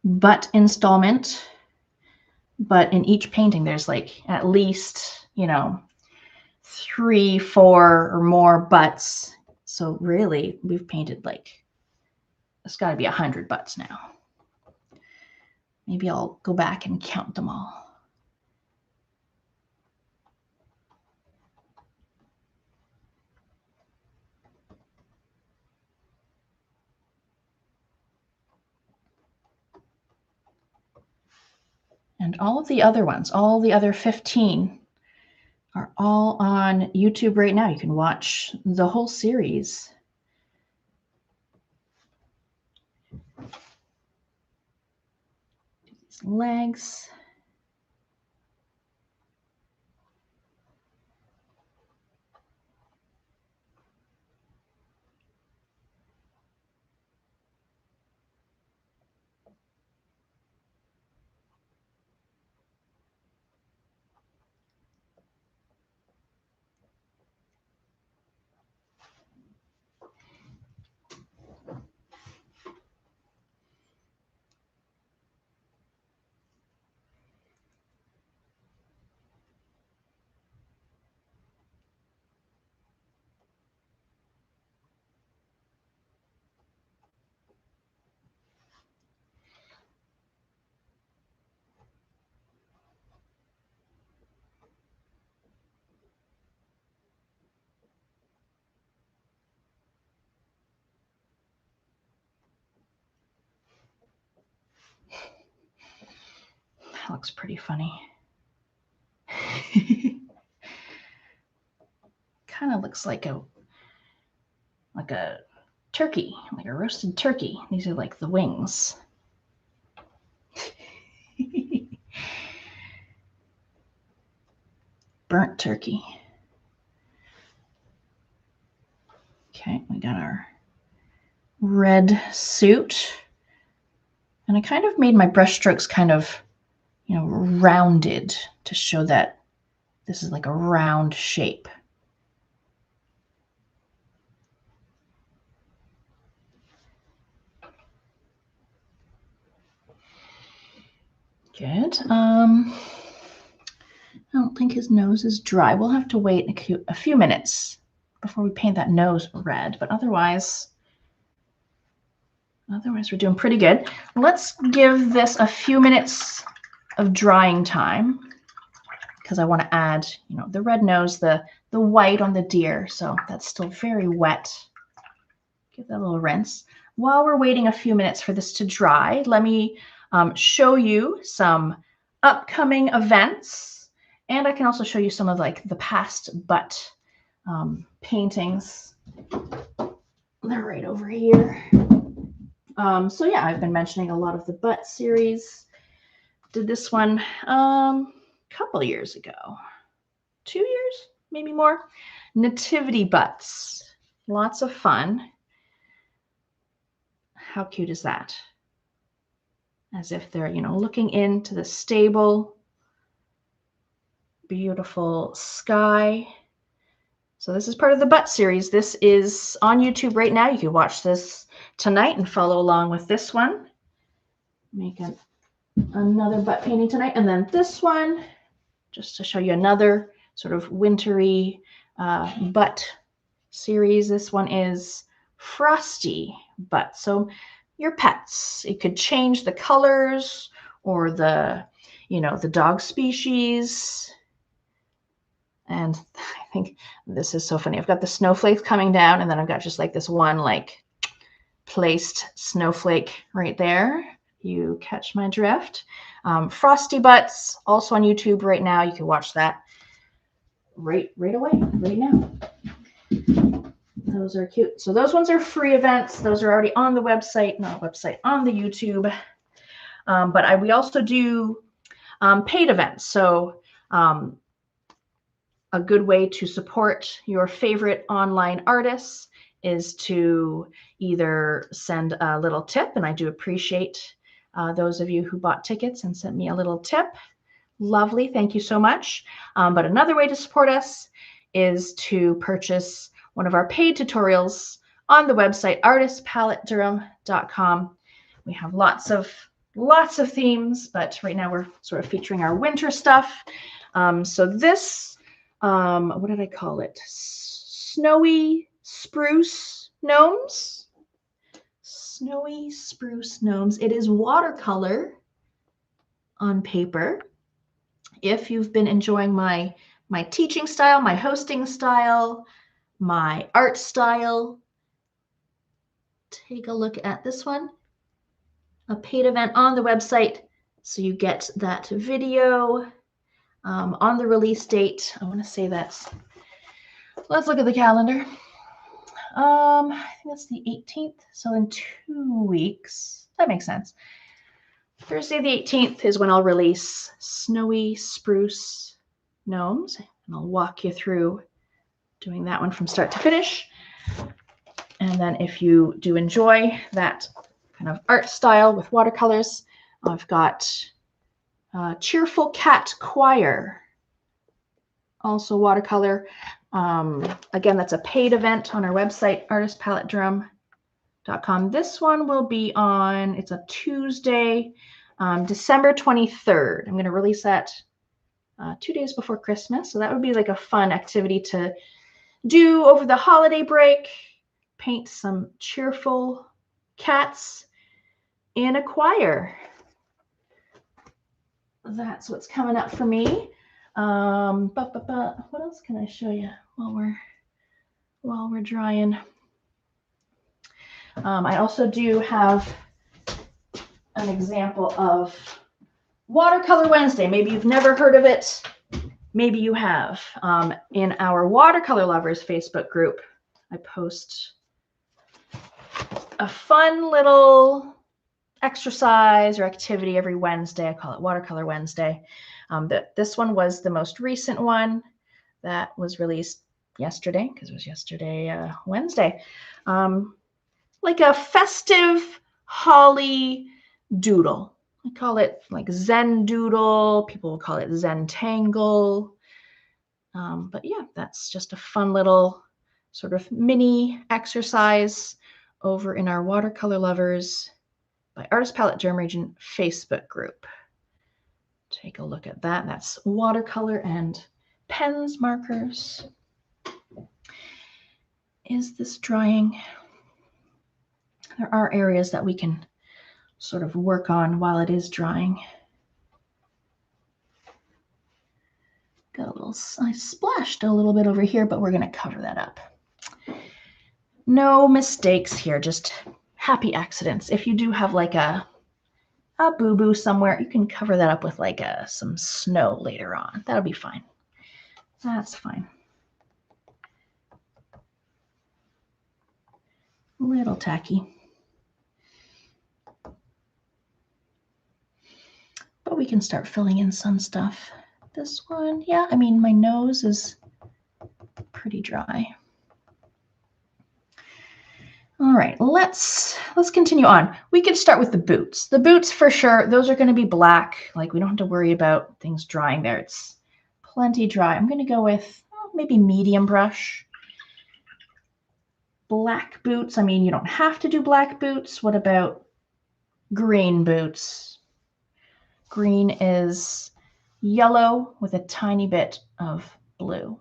butt installment. But in each painting, there's like at least, 3, 4 or more butts. So really, we've painted like, it's got to be 100 butts now. Maybe I'll go back and count them all. And all of the other ones, all the other 15 are all on YouTube right now. You can watch the whole series. These legs. That looks pretty funny. Kind of looks like a turkey, like a roasted turkey. These are like the wings. Burnt turkey. Okay, we got our red suit. And I kind of made my brush strokes kind of, rounded to show that this is like a round shape. Good. I don't think his nose is dry. We'll have to wait a few minutes before we paint that nose red, but otherwise we're doing pretty good. Let's give this a few minutes of drying time because I want to add, the red nose, the white on the deer. So that's still very wet. Give that a little rinse. While we're waiting a few minutes for this to dry, let me show you some upcoming events. And I can also show you some of like the past butt paintings. They're right over here. So yeah, I've been mentioning a lot of the butt series. Did this one a couple years ago. 2 years, maybe more. Nativity butts. Lots of fun. How cute is that? As if they're, looking into the stable. Beautiful sky. So this is part of the butt series. This is on YouTube right now. You can watch this tonight and follow along with this one. Make another butt painting tonight. And then this one, just to show you another sort of wintry butt series. This one is frosty butt. So your pets, it could change the colors or the dog species. And I think this is so funny. I've got the snowflakes coming down, and then I've got just like this one like placed snowflake right there. You catch my drift. Frosty butts, also on YouTube right now. You can watch that right away, right now. Those are cute. So those ones are free events. Those are already on the website, not website, on the YouTube. But we also do paid events. So a good way to support your favorite online artists is to either send a little tip, and I do appreciate those of you who bought tickets and sent me a little tip. Lovely, thank you so much. But another way to support us is to purchase one of our paid tutorials on the website, artistpaletterm.com. We have lots of themes, but right now we're sort of featuring our winter stuff. So this, what did I call it? Snowy spruce gnomes. Snowy spruce gnomes. It is watercolor on paper. If you've been enjoying my teaching style, my hosting style, my art style, take a look at this one. A paid event on the website, So you get that video on the release date. I want to say that's, let's look at the calendar. I think that's the 18th. So in 2 weeks, that makes sense. Thursday the 18th is when I'll release Snowy Spruce Gnomes, and I'll walk you through doing that one from start to finish. And then if you do enjoy that kind of art style with watercolors, I've got Cheerful Cat Choir, also watercolor. Again, that's a paid event on our website, artistpaletteDrum.com. This one will be on, it's a Tuesday, December 23rd. I'm going to release that 2 days before Christmas. So that would be like a fun activity to do over the holiday break. Paint some cheerful cats in a choir. That's what's coming up for me. What else can I show you while we're drying? I also do have an example of Watercolor Wednesday. Maybe you've never heard of it. Maybe you have. In our Watercolor Lovers Facebook group, I post a fun little exercise or activity every Wednesday. I call it Watercolor Wednesday. This one was the most recent one that was released yesterday, because it was yesterday, Wednesday. Like a festive holly doodle. I call it like Zen doodle. People will call it Zen tangle. But yeah, that's just a fun little sort of mini exercise over in our Watercolor Lovers by Artist Palette Germ Region Facebook group. Take a look at that. That's watercolor and pens, markers. Is this drying? There are areas that we can sort of work on while it is drying. Got a little, I splashed a little bit over here, but we're going to cover that up. No mistakes here, just happy accidents. If you do have like a boo-boo somewhere, you can cover that up with like some snow later on. That'll be fine. That's fine. A little tacky. But we can start filling in some stuff. This one, yeah, I mean, my nose is pretty dry. All right, let's continue on. We could start with the boots. The boots for sure, those are going to be black. Like we don't have to worry about things drying there. It's plenty dry. I'm going to go with maybe medium brush. Black boots, I mean, you don't have to do black boots. What about green boots? Green is yellow with a tiny bit of blue.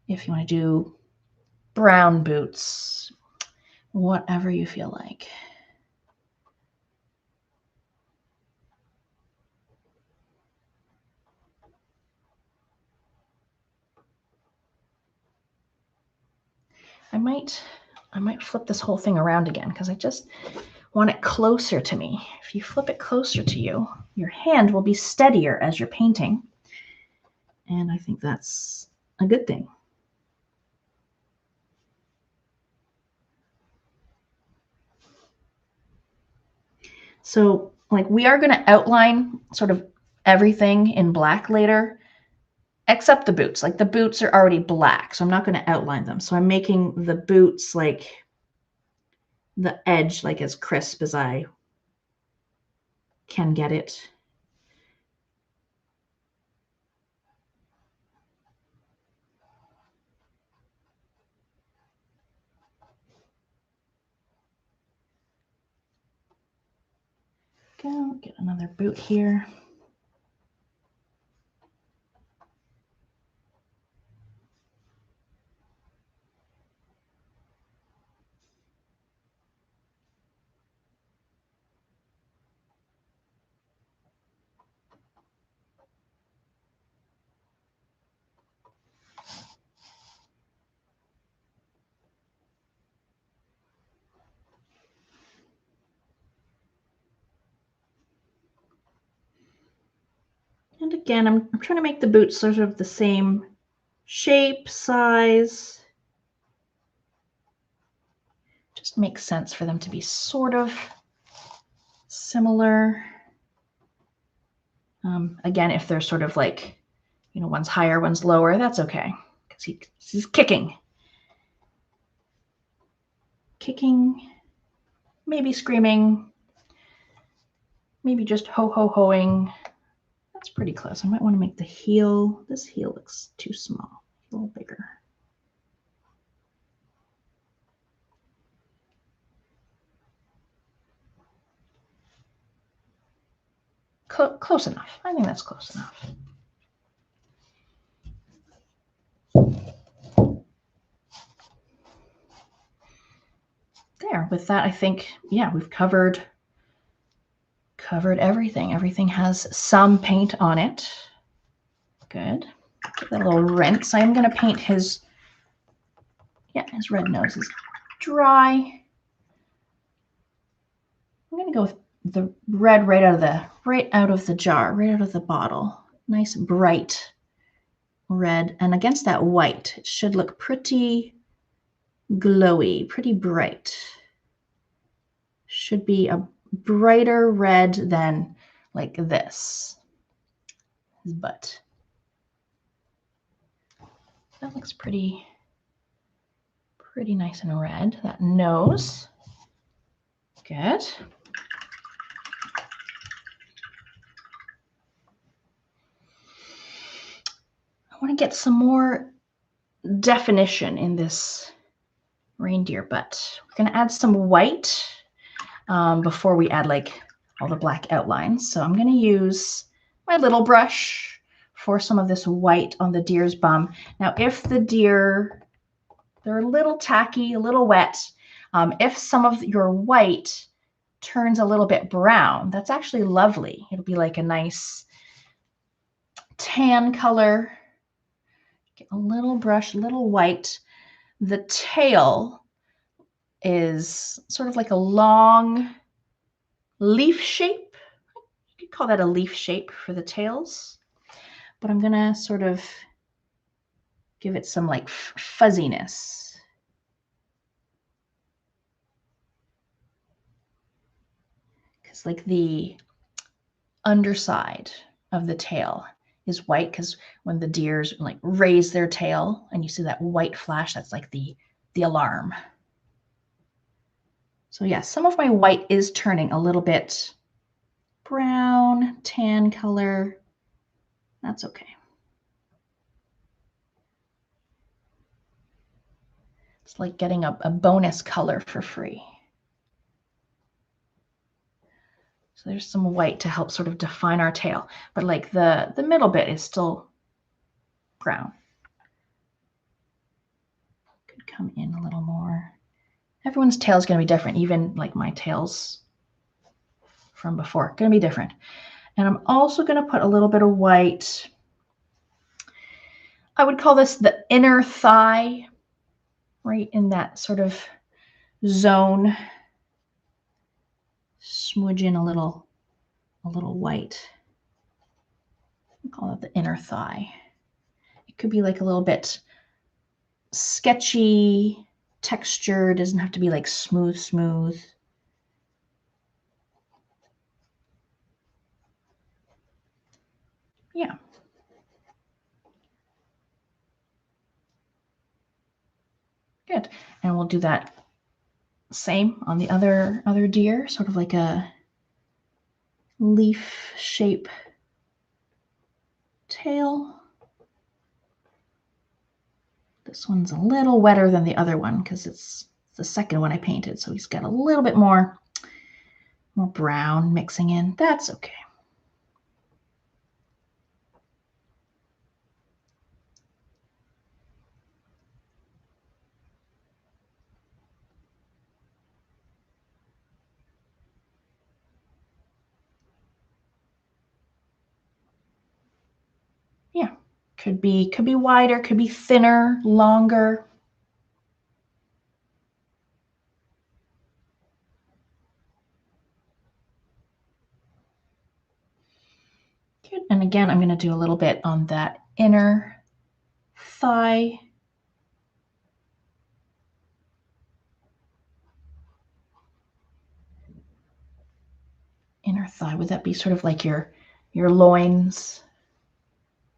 If you want to do brown boots, whatever you feel like. I might flip this whole thing around again because I just want it closer to me. If you flip it closer to you, your hand will be steadier as you're painting. And I think that's a good thing. So like we are going to outline sort of everything in black later, except the boots. Like the boots are already black, so I'm not going to outline them. So I'm making the boots like the edge like as crisp as I can get it. Go get another boot here. And again, I'm trying to make the boots sort of the same shape, size. Just makes sense for them to be sort of similar. Again, if they're sort of like, you know, one's higher, one's lower, that's okay, because he's kicking. Kicking, maybe screaming, maybe just ho-ho-hoing. That's pretty close. I might want to make the heel, this heel looks too small, a little bigger. Close enough. I think that's close enough. There, with that, I think, yeah, we've covered everything. Everything has some paint on it. Good. Give that a little rinse. I'm going to paint his red nose is dry. I'm going to go with the red right out of the jar, right out of the bottle. Nice bright red, and against that white, it should look pretty glowy, pretty bright. Should be a brighter red than like this, his butt. That looks pretty nice and red. That nose, good. I want to get some more definition in this reindeer butt. We're going to add some white before we add like all the black outlines. So I'm going to use my little brush for some of this white on the deer's bum. Now, if the deer, they're a little tacky, a little wet, if some of your white turns a little bit brown, that's actually lovely. It'll be like a nice tan color. Get a little brush, a little white. The tail is sort of like a long leaf shape. You could call that a leaf shape for the tails. But I'm going to sort of give it some like fuzziness. Because like the underside of the tail is white, because when the deers like raise their tail and you see that white flash, that's like the alarm. So yeah, some of my white is turning a little bit brown, tan color. That's okay. It's like getting a bonus color for free. So there's some white to help sort of define our tail, but like the middle bit is still brown. Could come in a little more. Everyone's tail is going to be different, even like my tails from before, going to be different. And I'm also going to put a little bit of white. I would call this the inner thigh, right in that sort of zone. Smudge in a little white. I'll call it the inner thigh. It could be like a little bit sketchy texture. It doesn't have to be like smooth. Yeah. Good. And we'll do that same on the other deer, sort of like a leaf shape tail. This one's a little wetter than the other one because it's the second one I painted, so he's got a little bit more brown mixing in. That's okay. Yeah, could be wider, could be thinner, longer. Good. And again, I'm going to do a little bit on that inner thigh. Inner thigh, would that be sort of like your loins?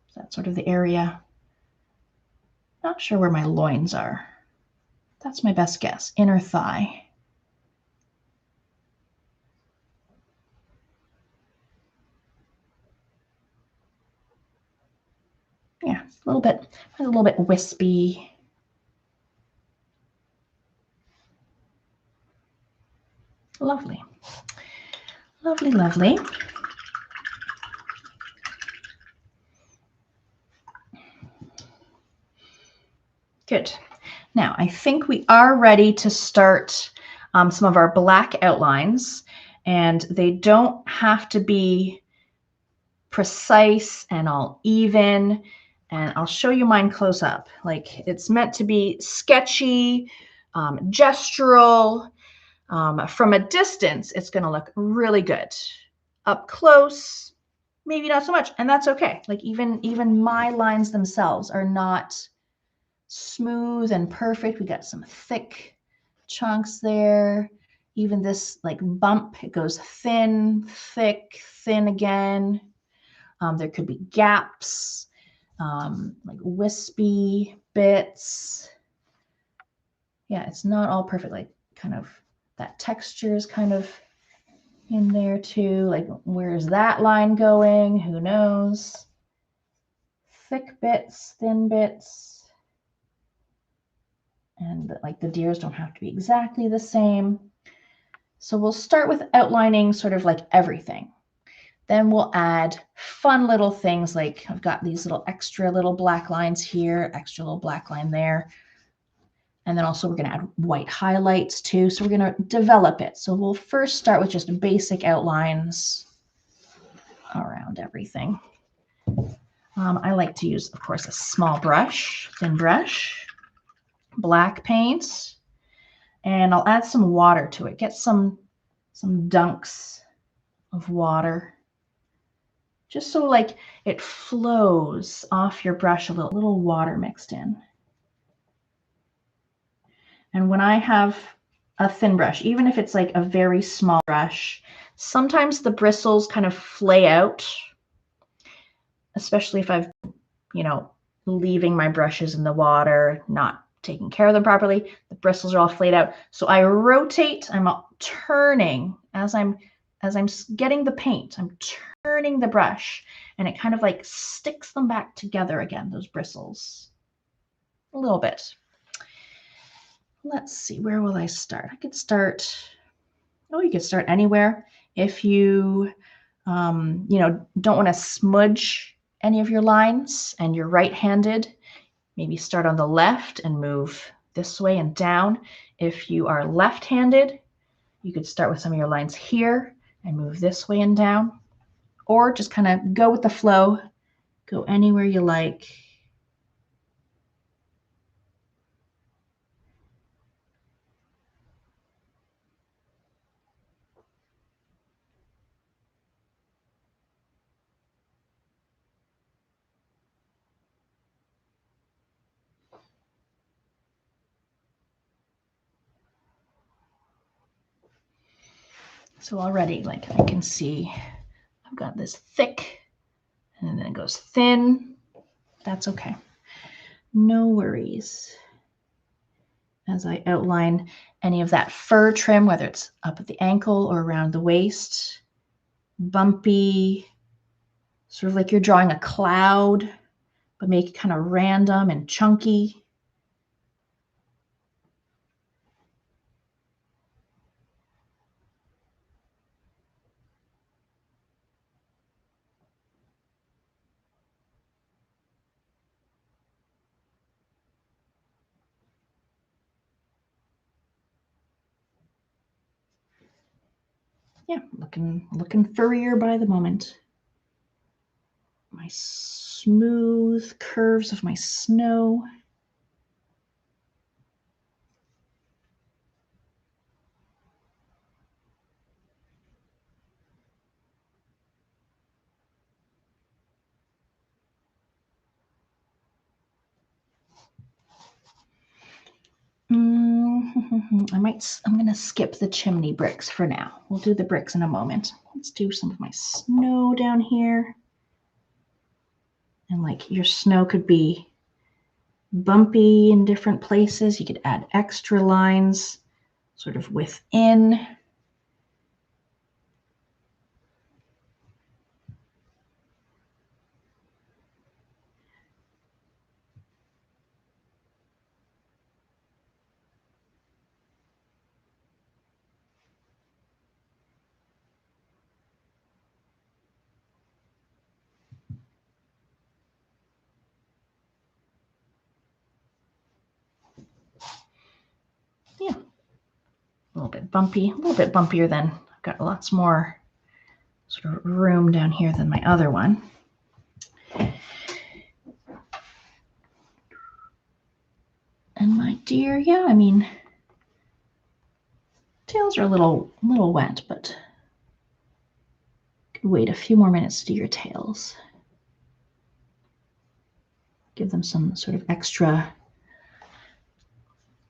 Is that sort of the area? Not sure where my loins are. That's my best guess. Inner thigh. Yeah, a little bit wispy. Lovely. Lovely, lovely. Good. Now, I think we are ready to start some of our black outlines, and they don't have to be precise and all even. And I'll show you mine close up. Like, it's meant to be sketchy, gestural. From a distance, it's going to look really good. Up close, maybe not so much, and that's okay. Like, even my lines themselves are not smooth and perfect. We got some thick chunks there. Even this like bump, it goes thin, thick, thin again. There could be gaps, like wispy bits. Yeah, it's not all perfect. Like, kind of that texture is kind of in there too. Like, where's that line going? Who knows? Thick bits, thin bits. And like the deers don't have to be exactly the same. So we'll start with outlining sort of like everything. Then we'll add fun little things, like I've got these little extra little black lines here, extra little black line there. And then also we're going to add white highlights too. So we're going to develop it. So we'll first start with just basic outlines around everything. I like to use, of course, a small brush, thin brush, black paint, and I'll add some water to it. Get some dunks of water, just so like it flows off your brush, a little water mixed in. And when I have a thin brush, even if it's like a very small brush, sometimes the bristles kind of flay out, especially if I've, leaving my brushes in the water, not taking care of them properly. The bristles are all flayed out. So I rotate, I'm turning as I'm getting the paint, I'm turning the brush, and it kind of like sticks them back together again, those bristles, a little bit. Let's see, where will I start? I could start, you could start anywhere. If you, don't want to smudge any of your lines and you're right-handed, maybe start on the left and move this way and down. If you are left-handed, you could start with some of your lines here and move this way and down, or just kind of go with the flow, go anywhere you like. So already, like, I can see I've got this thick and then it goes thin. That's okay. No worries. As I outline any of that fur trim, whether it's up at the ankle or around the waist, bumpy, sort of like you're drawing a cloud, but make it kind of random and chunky. Yeah, looking furrier by the moment. My smooth curves of my snow. I'm going to skip the chimney bricks for now. We'll do the bricks in a moment. Let's do some of my snow down here. And like your snow could be bumpy in different places. You could add extra lines sort of within. Yeah, a little bit bumpy, a little bit bumpier than, I've got lots more sort of room down here than my other one. And my dear, yeah, I mean, tails are a little wet, but could wait a few more minutes to do your tails. Give them some sort of extra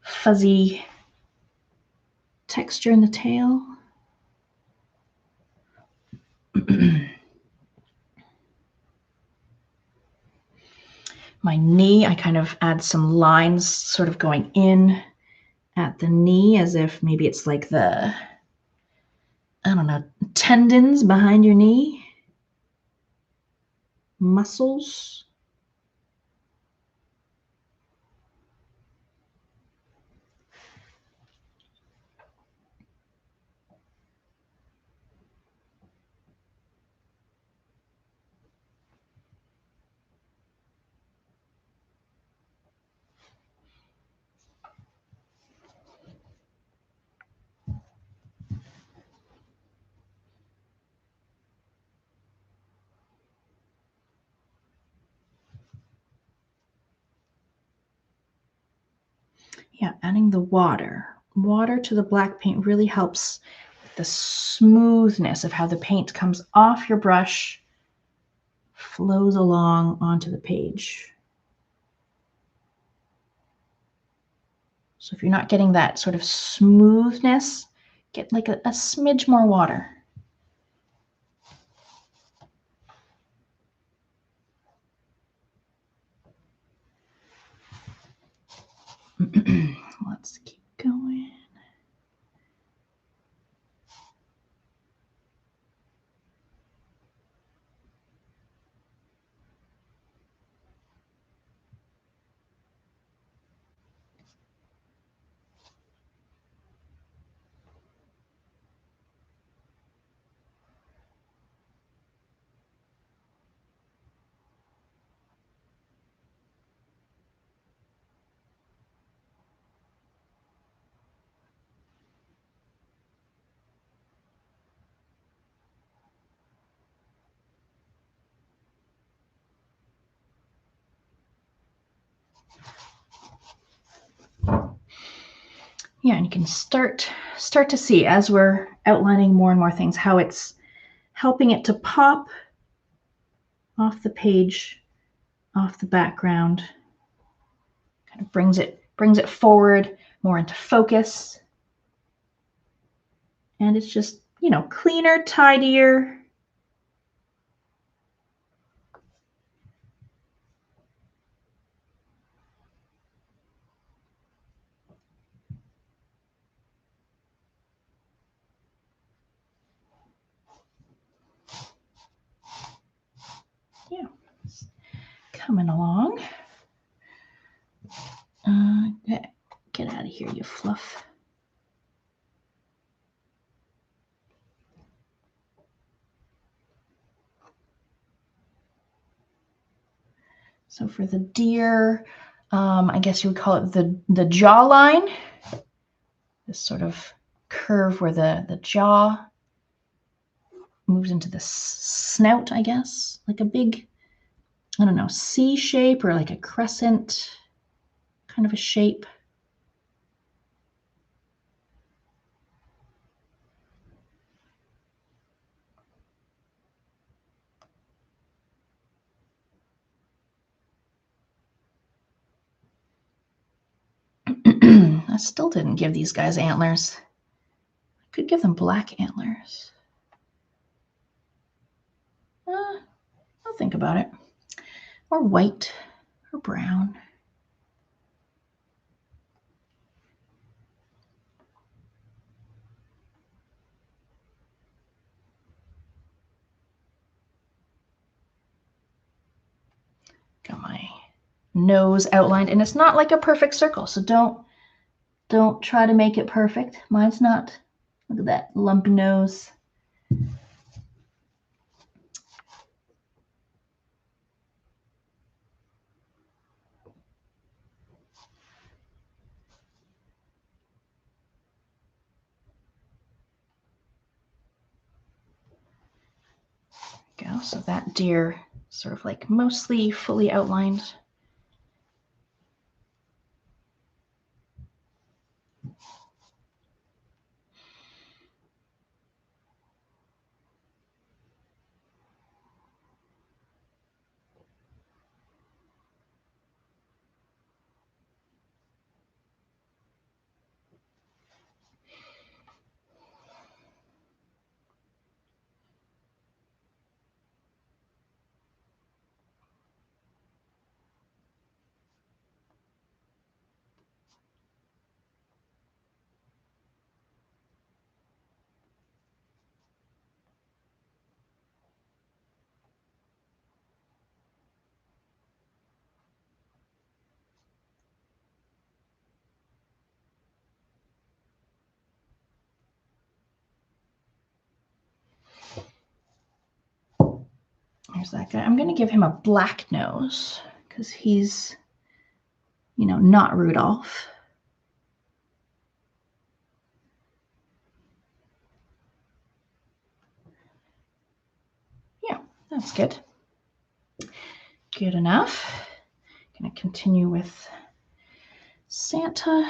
fuzzy texture in the tail. My knee, I kind of add some lines sort of going in at the knee as if maybe it's like the, I don't know, tendons behind your knee, muscles. Yeah, adding the water. Water to the black paint really helps with the smoothness of how the paint comes off your brush, flows along onto the page. So if you're not getting that sort of smoothness, get like a smidge more water. Let's keep going. Yeah, and you can start to see as we're outlining more and more things how it's helping it to pop off the page, off the background. Kind of brings it forward more into focus. And it's just, you know, cleaner, tidier. Yeah, coming along. Get out of here, you fluff. So for the deer, I guess you would call it the jawline. This sort of curve where the jaw moves into the snout, I guess, like a big, I don't know, C shape or like a crescent kind of a shape. I still didn't give these guys antlers. I could give them black antlers. I'll think about it. Or white or brown. Got my nose outlined, and it's not like a perfect circle, so don't try to make it perfect. Mine's not. Look at that lumpy nose. Go. So that deer sort of like mostly fully outlined. There's that guy. I'm going to give him a black nose because he's, you know, not Rudolph. Yeah, that's good. Good enough. Going to continue with Santa.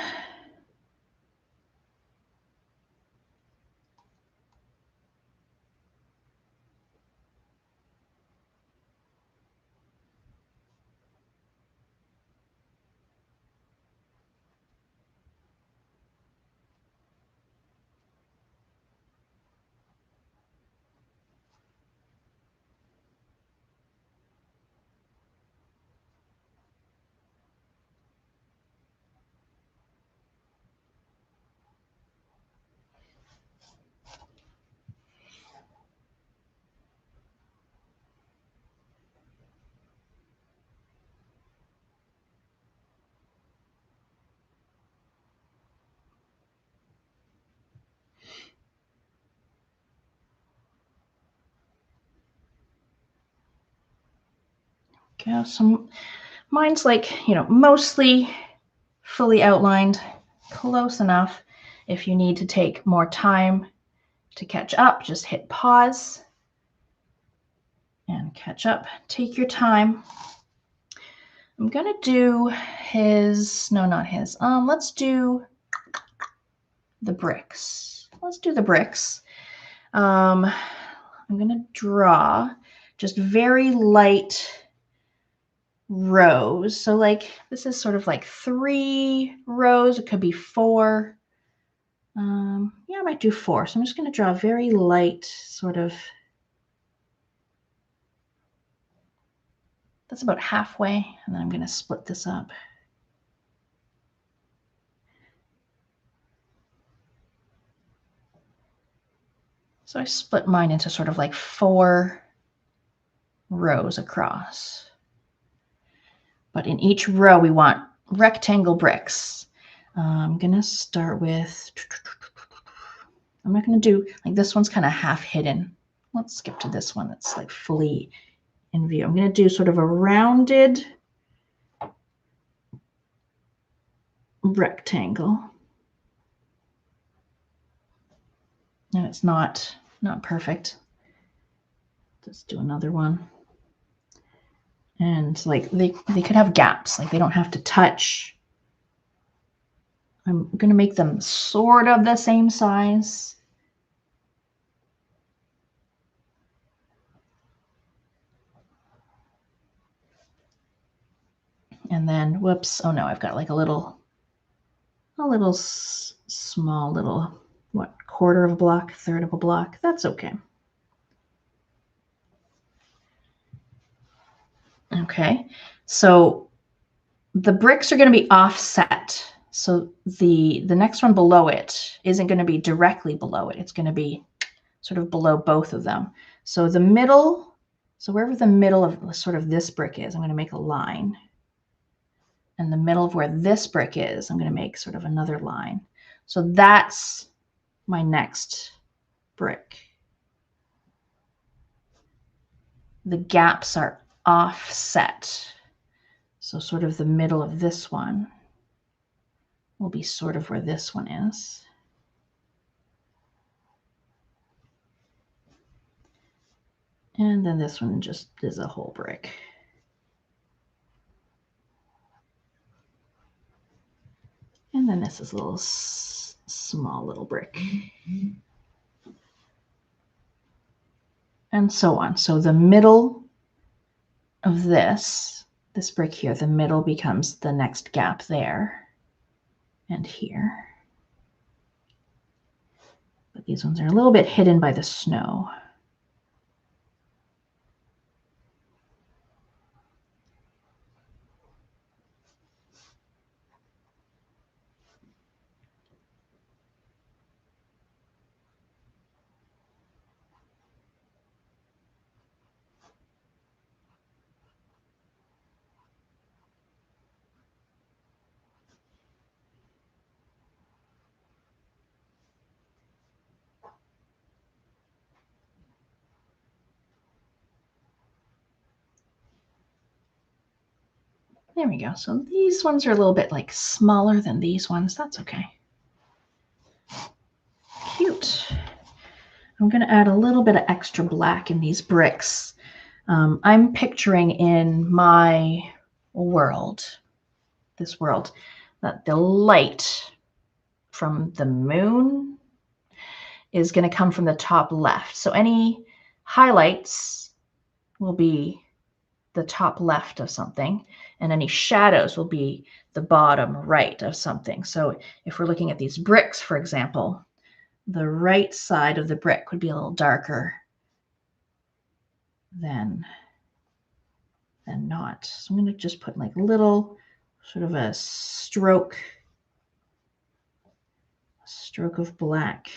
Go. So mine's like, you know, mostly fully outlined, close enough. If you need to take more time to catch up, just hit pause and catch up. Take your time. I'm gonna do his, no, not his. Let's do the bricks. Let's do the bricks. I'm gonna draw just very light rows. So like this is sort of like 3 rows. It could be 4. Yeah, I might do 4. So I'm just going to draw a very light sort of. That's about halfway, and then I'm going to split this up. So I split mine into sort of like 4 rows across. But in each row, we want rectangle bricks. I'm going to start with, I'm not going to do, like this one's kind of half hidden. Let's skip to this one that's like fully in view. I'm going to do sort of a rounded rectangle. And it's not perfect. Let's do another one. And like they could have gaps, like they don't have to touch. I'm going to make them sort of the same size. And then, whoops, oh no, I've got like a little a little small little, what, quarter of a block, third of a block. That's okay. Okay, so the bricks are going to be offset. So the next one below it isn't going to be directly below it. It's going to be sort of below both of them. So the middle, so wherever the middle of sort of this brick is, I'm going to make a line. And the middle of where this brick is, I'm going to make sort of another line. So that's my next brick. The gaps are offset. So sort of the middle of this one will be sort of where this one is. And then this one just is a whole brick. And then this is a little small little brick. And so on. So the middle of this brick here, the middle becomes the next gap there and here. But these ones are a little bit hidden by the snow. There we go. So these ones are a little bit like smaller than these ones. That's okay. Cute. I'm going to add a little bit of extra black in these bricks. I'm picturing in my world, this world, that the light from the moon is going to come from the top left. So any highlights will be the top left of something, and any shadows will be the bottom right of something. So if we're looking at these bricks, for example, the right side of the brick would be a little darker than not. So I'm going to just put like a little sort of a stroke of black.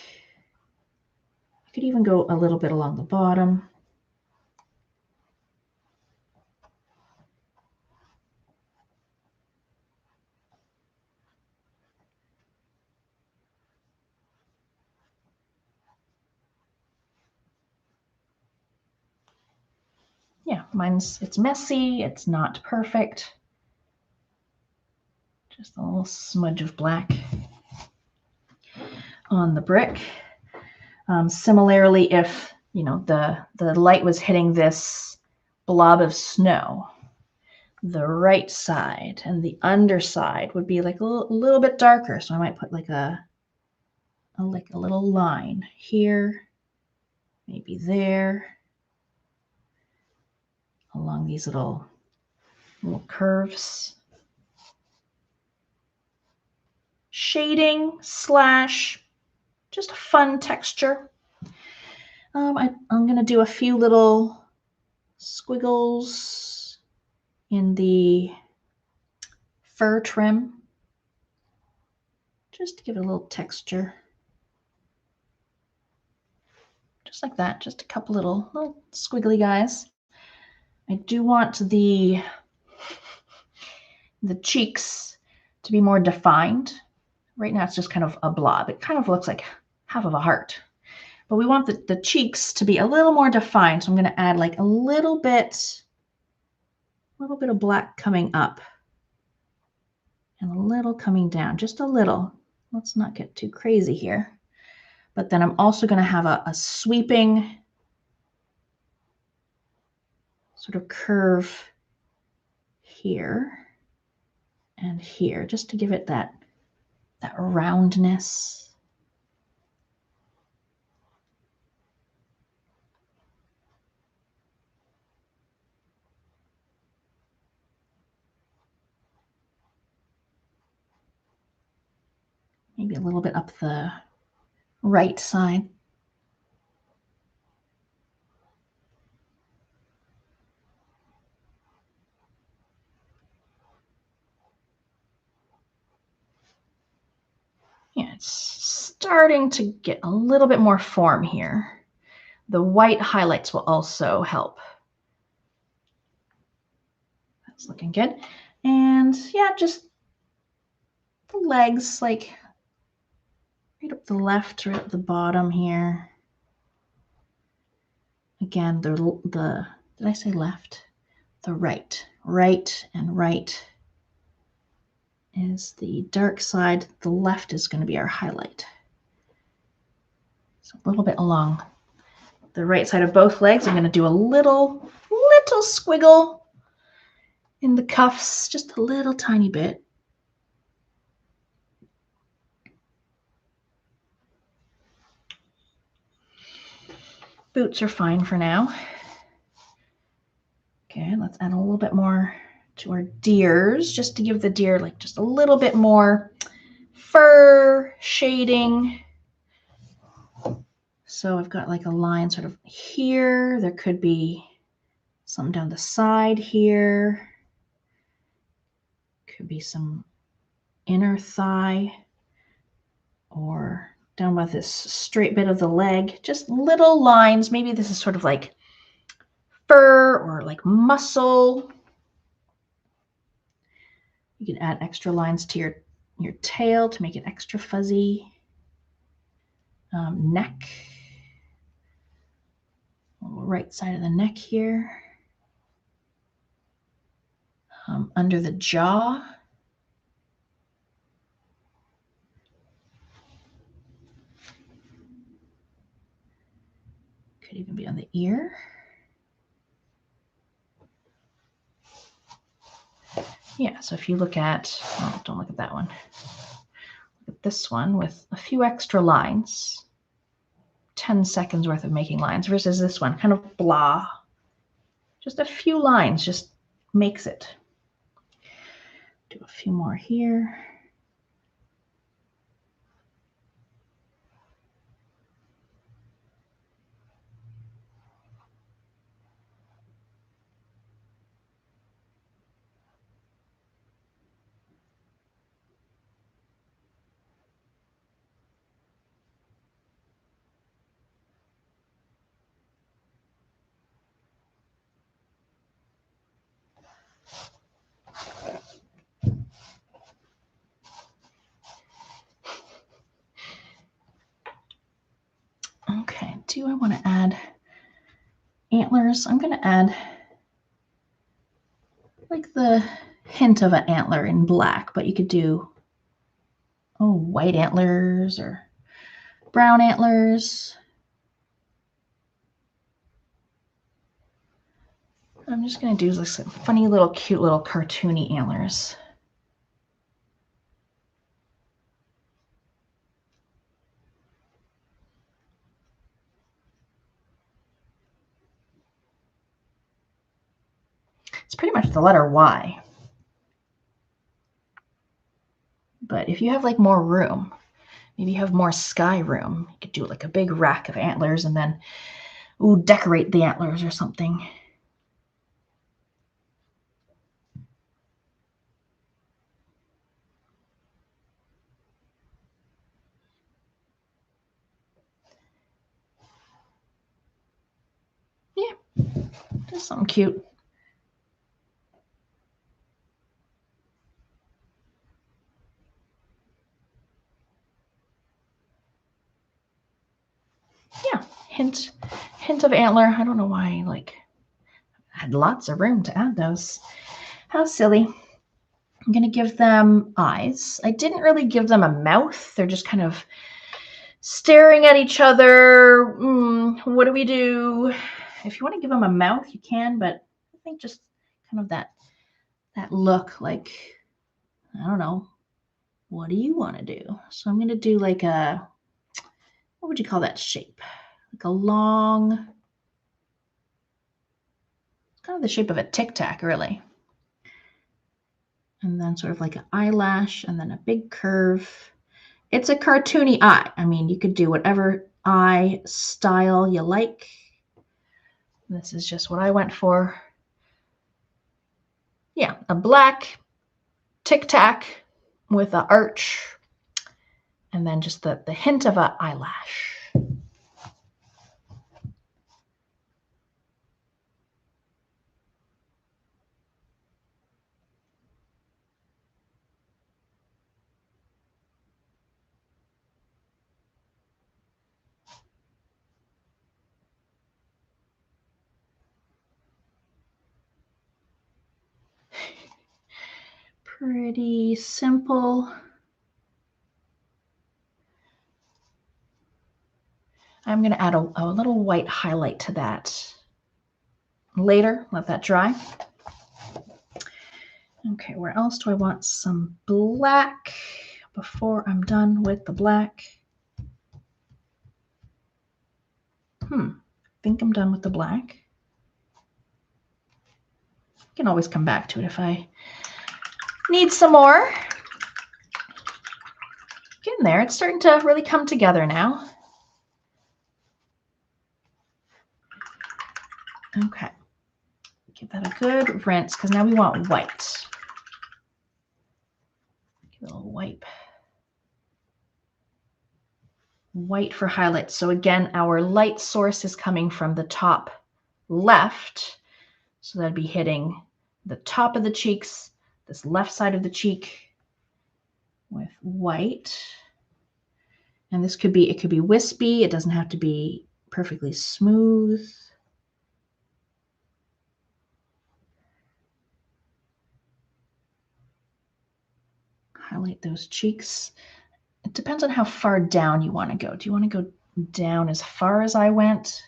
You could even go a little bit along the bottom. Yeah, it's messy. It's not perfect. Just a little smudge of black on the brick. Similarly, if the light was hitting this blob of snow, the right side and the underside would be like a little bit darker. So I might put like a little line here, maybe there, along these little curves. Shading slash just a fun texture. I'm going to do a few little squiggles in the fur trim, just to give it a little texture. Just like that, just a couple little squiggly guys. I do want the cheeks to be more defined. Right now it's just kind of a blob. It kind of looks like half of a heart. But we want the cheeks to be a little more defined. So I'm going to add like a little bit of black coming up and a little coming down, just a little. Let's not get too crazy here. But then I'm also going to have a sweeping sort of curve here and here, just to give it that roundness. Maybe a little bit up the right side. Yeah, it's starting to get a little bit more form here. The white highlights will also help. That's looking good. And yeah, just the legs, like right up the left, right up the bottom here. Again, the did I say left? The right. Right and right is the dark side. The left is going to be our highlight. So a little bit along the right side of both legs. I'm going to do a little squiggle in the cuffs, just a little tiny bit. Boots are fine for now. Okay, let's add a little bit more to our deers, just to give the deer like just a little bit more fur shading. So I've got like a line sort of here. There could be some down the side here. Could be some inner thigh or down by this straight bit of the leg. Just little lines. Maybe this is sort of like fur or like muscle. You can add extra lines to your tail to make it extra fuzzy. Neck. Right side of the neck here. Under the jaw. Could even be on the ear. Yeah, so if you look at, oh, don't look at that one. Look at this one with a few extra lines. 10 seconds worth of making lines versus this one, kind of blah. Just a few lines just makes it. Do a few more here. Okay, do I want to add antlers? I'm going to add like the hint of an antler in black, but you could do, oh, white antlers or brown antlers. I'm just going to do like some funny little cute little cartoony antlers. It's pretty much the letter Y. But if you have like more room, maybe you have more sky room, you could do like a big rack of antlers and then, ooh, decorate the antlers or something. Yeah, just something cute. Yeah, hint of antler. I don't know why, like, I had lots of room to add those. How silly. I'm going to give them eyes. I didn't really give them a mouth. They're just kind of staring at each other. What do we do? If you want to give them a mouth, you can, but I think just kind of that look, like, I don't know, what do you want to do? So I'm going to do like a, what would you call that shape? Like a long, kind of the shape of a tic tac, really. And then sort of like an eyelash and then a big curve. It's a cartoony eye. I mean, you could do whatever eye style you like. This is just what I went for. Yeah, a black tic-tac with an arch, and then just the hint of an eyelash. Pretty simple. I'm going to add a little white highlight to that later. Let that dry. Okay, where else do I want some black before I'm done with the black? I think I'm done with the black. I can always come back to it if I need some more. Getting there. It's starting to really come together now. Okay. Give that a good rinse because now we want white. Give it a little wipe. White for highlights. So again, our light source is coming from the top left. So that'd be hitting the top of the cheeks, this left side of the cheek with white. And this could be, it could be wispy. It doesn't have to be perfectly smooth. Highlight those cheeks. It depends on how far down you want to go. Do you want to go down as far as I went?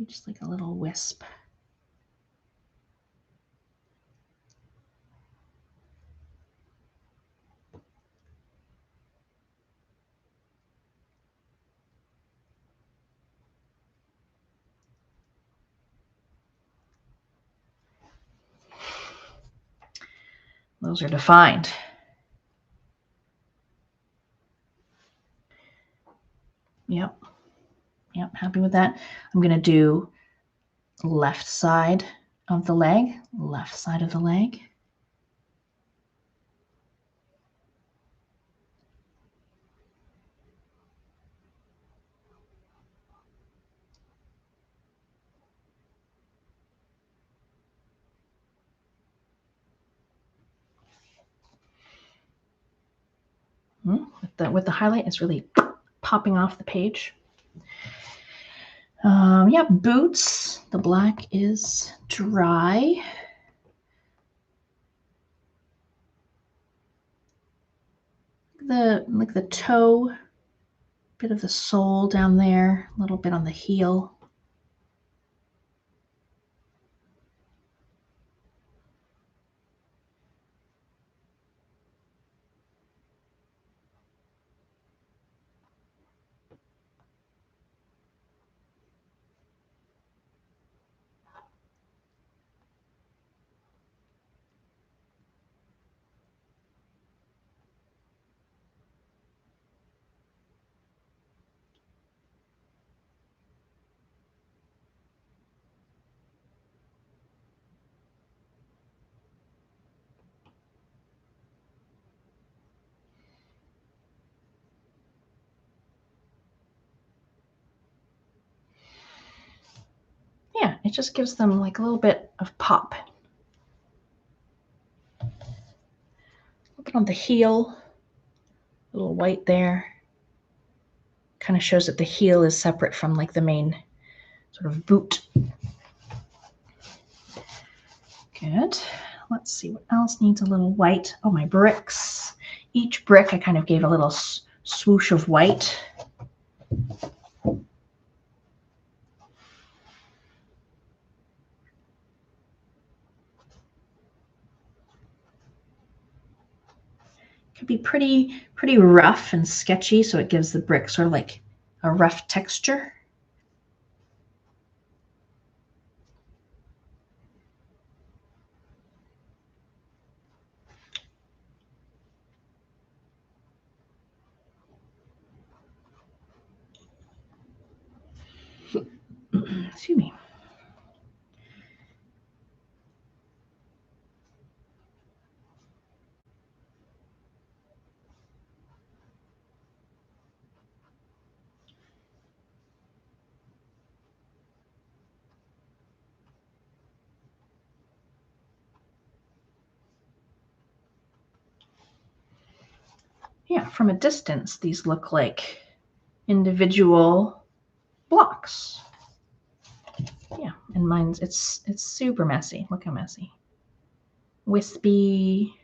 Just like a little wisp. Those are defined. Yep. Yep, happy with that. I'm going to do left side of the leg, left side of the leg. With the highlight, it's really popping off the page. Yeah, boots. The black is dry. Like the toe, bit of the sole down there, a little bit on the heel. Yeah, it just gives them like a little bit of pop. Look on the heel, a little white there. Kind of shows that the heel is separate from like the main sort of boot. Good. Let's see what else needs a little white. Oh, my bricks. Each brick I kind of gave a little swoosh of white. Could be pretty rough and sketchy, so it gives the brick sort of like a rough texture. Excuse me. Yeah, from a distance, these look like individual blocks. Yeah, and mine's it's super messy. Look how messy. Wispy.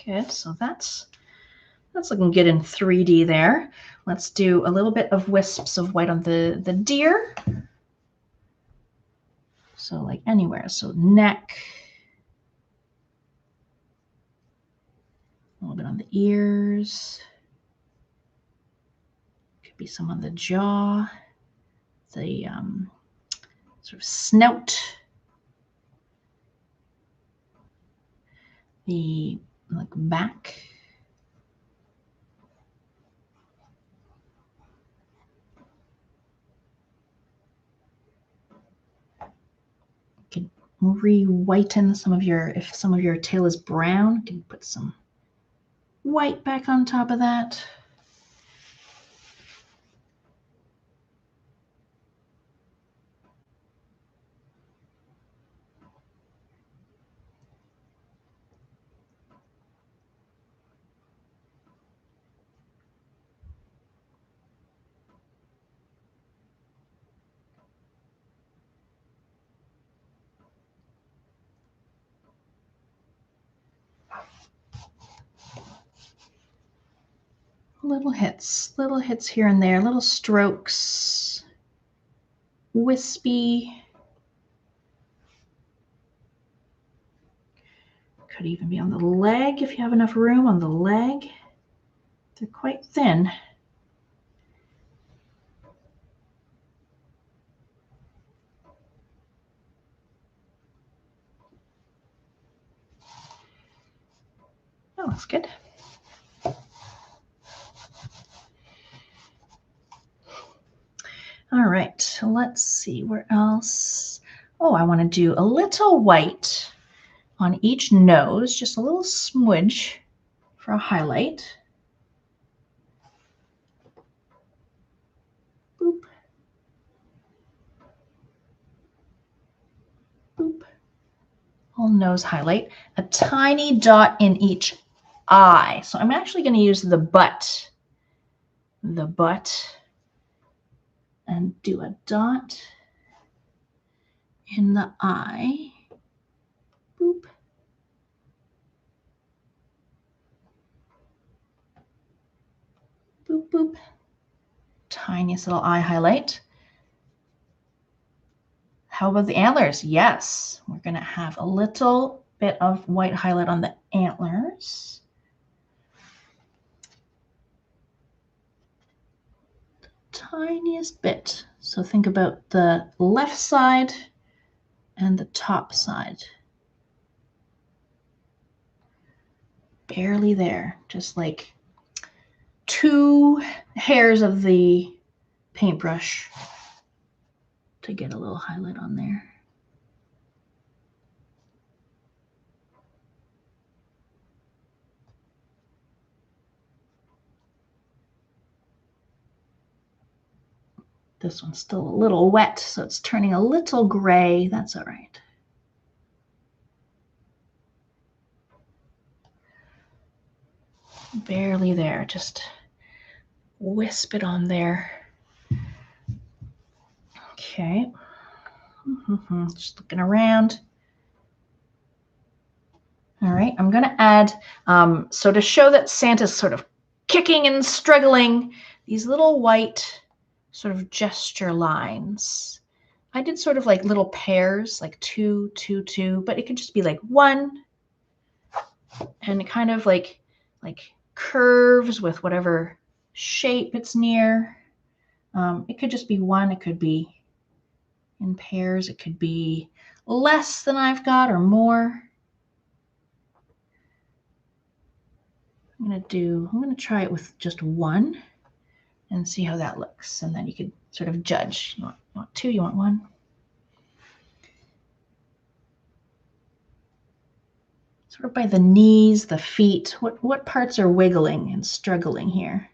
Good. So that's looking good in 3D there. Let's do a little bit of wisps of white on the deer. So like anywhere. So neck. A little bit on the ears. Could be some on the jaw. The sort of snout. The like back. You can re-whiten some of your, if some of your tail is brown, you can put some white back on top of that. Little hits here and there, little strokes, wispy. Could even be on the leg if you have enough room on the leg. They're quite thin. That looks good. All right, let's see where else. Oh, I want to do a little white on each nose, just a little smudge for a highlight. Boop. Boop. Little nose highlight. A tiny dot in each eye. So I'm actually going to use the butt. The butt. And do a dot in the eye. Boop. Boop, boop. Tiniest little eye highlight. How about the antlers? Yes, we're going to have a little bit of white highlight on the antlers. Tiniest bit. So think about the left side and the top side. Barely there, just like 2 hairs of the paintbrush to get a little highlight on there. This one's still a little wet, so it's turning a little gray. That's all right. Barely there, just wisp it on there. Okay. Just looking around. All right, I'm going to add, so to show that Santa's sort of kicking and struggling, these little white sort of gesture lines. I did sort of like little pairs, like 2, 2, 2, but it could just be like 1, and it kind of like curves with whatever shape it's near. It could just be 1, it could be in pairs, it could be less than I've got or more. I'm going to try it with just 1. and see how that looks. And then you could sort of judge. You want two, you want one? Sort of by the knees, the feet. What parts are wiggling and struggling here?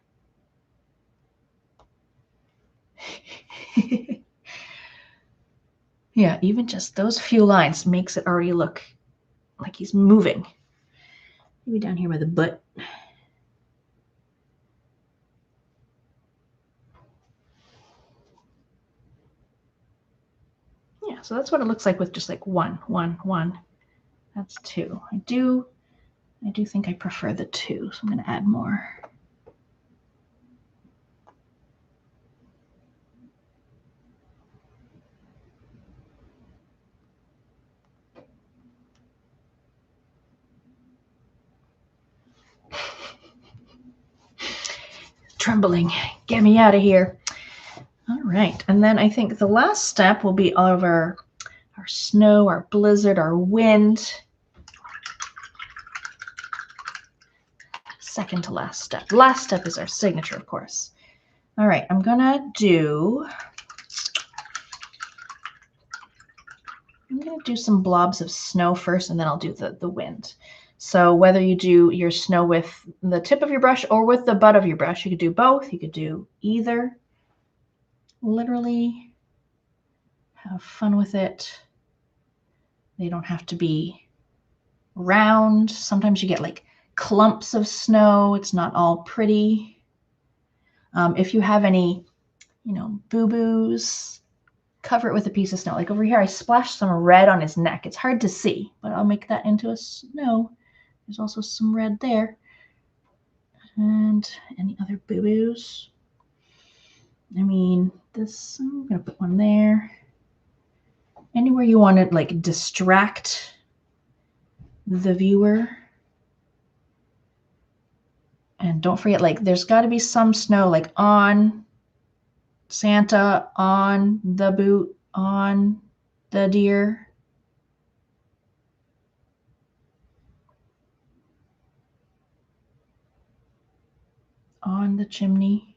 Yeah, even just those few lines makes it already look like he's moving. Maybe down here by the butt. Yeah, so that's what it looks like with just like one. That's two. I do think I prefer the two, so I'm going to add more. Trembling, get me out of here. All right, and then I think the last step will be all of our snow, our blizzard, our wind. Second to last step. Last step is our signature, of course. All right, I'm gonna do some blobs of snow first, and then I'll do the wind. So whether you do your snow with the tip of your brush or with the butt of your brush, you could do both. You could do either. Literally have fun with it. They don't have to be round. Sometimes you get like clumps of snow. It's not all pretty. If you have any, boo-boos, cover it with a piece of snow. Like over here, I splashed some red on his neck. It's hard to see, but I'll make that into a snow. There's also some red there. And any other boo-boos? I mean, this, I'm going to put one there. Anywhere you want to like distract the viewer. And don't forget, like, there's got to be some snow like on Santa, on the boot, on the deer. On the chimney.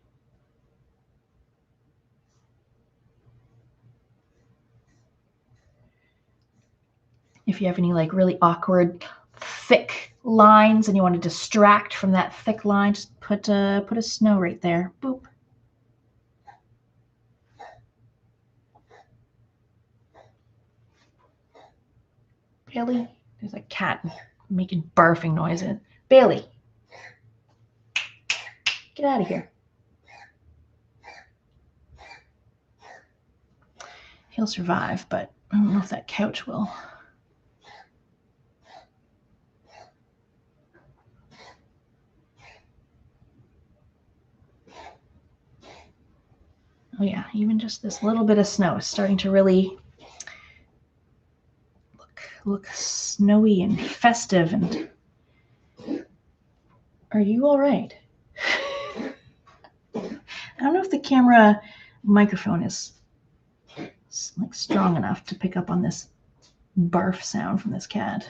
If you have any like really awkward, thick lines and you want to distract from that thick line, just put a snow right there. Boop. Bailey, there's a cat making barfing noises. Bailey, get out of here. He'll survive, but I don't know if that couch will. Oh yeah, even just this little bit of snow is starting to really look snowy and festive. And are you all right? I don't know if the camera microphone is like strong enough to pick up on this barf sound from this cat.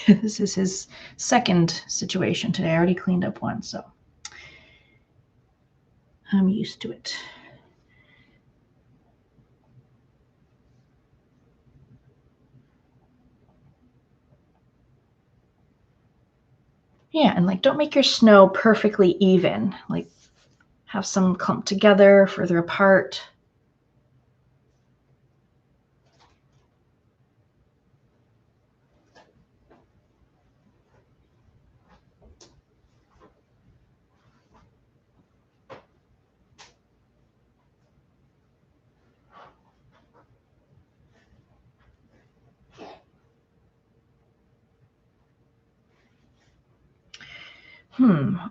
This is his second situation today. I already cleaned up one, so I'm used to it. Yeah, and like don't make your snow perfectly even. Like have some clump together, further apart.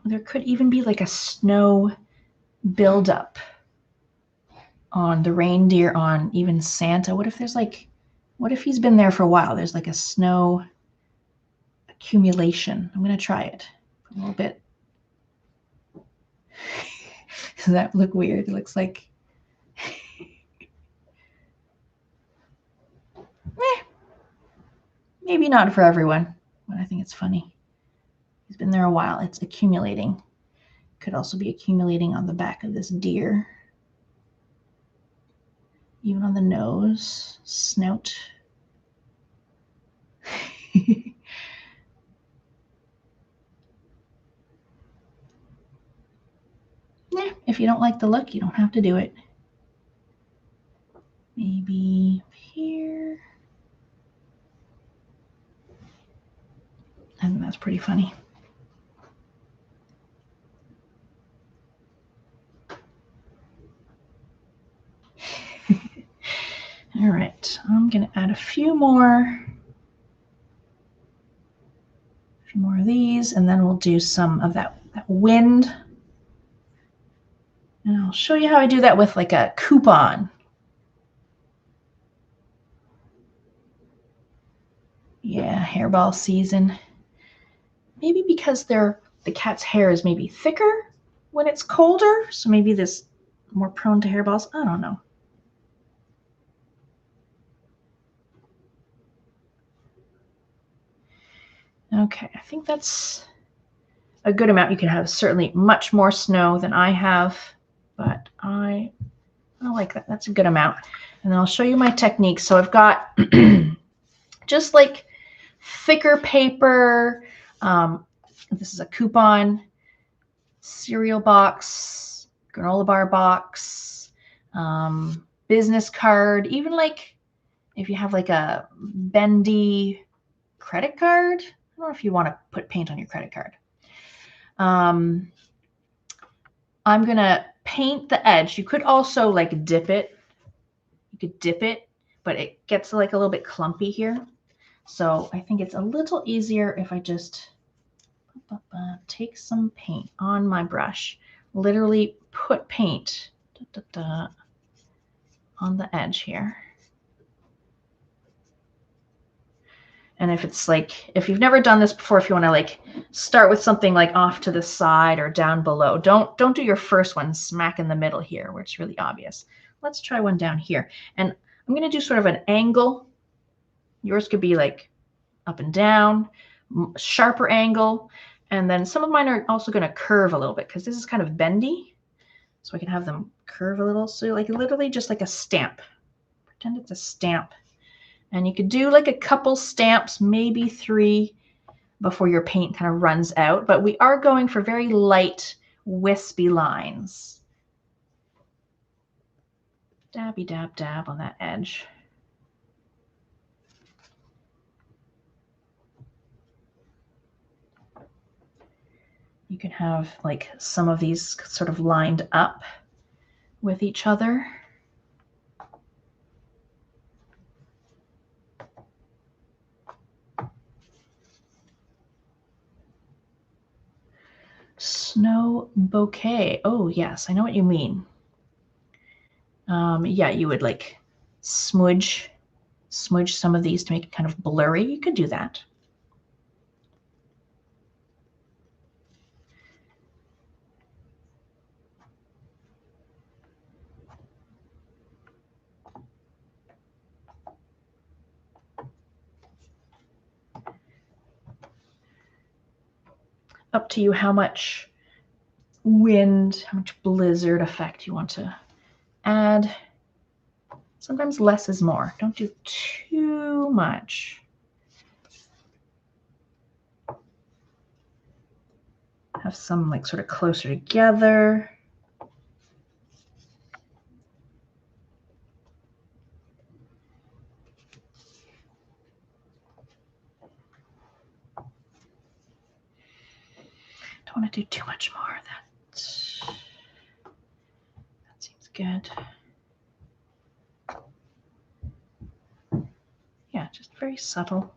There could even be like a snow buildup on the reindeer, on even Santa. What if he's been there for a while? There's like a snow accumulation. I'm going to try it a little bit. Does that look weird? It looks like maybe not for everyone, but I think it's funny. He's been there a while. It's accumulating. Could also be accumulating on the back of this deer. Even on the nose, snout. Yeah, if you don't like the look, you don't have to do it. Maybe here. I think that's pretty funny. All right, I'm gonna add a few more of these, and then we'll do some of that wind. And I'll show you how I do that with like a coupon. Yeah, hairball season. Maybe because the cat's hair is maybe thicker when it's colder, so maybe this more prone to hairballs. I don't know. Okay, I think that's a good amount. You can have certainly much more snow than I have, but I like that. That's a good amount. And then I'll show you my technique. So I've got just like thicker paper. This is a coupon, cereal box, granola bar box, business card, even like if you have like a bendy credit card. I don't know if you want to put paint on your credit card. I'm going to paint the edge. You could also like dip it. You could dip it, but it gets like a little bit clumpy here. So I think it's a little easier if I just take some paint on my brush, literally put paint on the edge here. And if it's like, if you've never done this before, if you want to like start with something like off to the side or down below, don't do your first one smack in the middle here where it's really obvious. Let's try one down here. And I'm going to do sort of an angle. Yours could be like up and down, sharper angle. And then some of mine are also going to curve a little bit because this is kind of bendy. So I can have them curve a little. So like literally just like a stamp. Pretend it's a stamp. And you could do like a couple stamps, maybe 3 before your paint kind of runs out. But we are going for very light, wispy lines. Dabby dab dab on that edge. You can have like some of these sort of lined up with each other. Snow bouquet. Oh, yes, I know what you mean. Yeah, you would like smudge some of these to make it kind of blurry. You could do that. Up to you how much wind, how much blizzard effect you want to add. Sometimes less is more. Don't do too much. Have some like sort of closer together. Don't want to do too much more. That seems good. Yeah, just very subtle.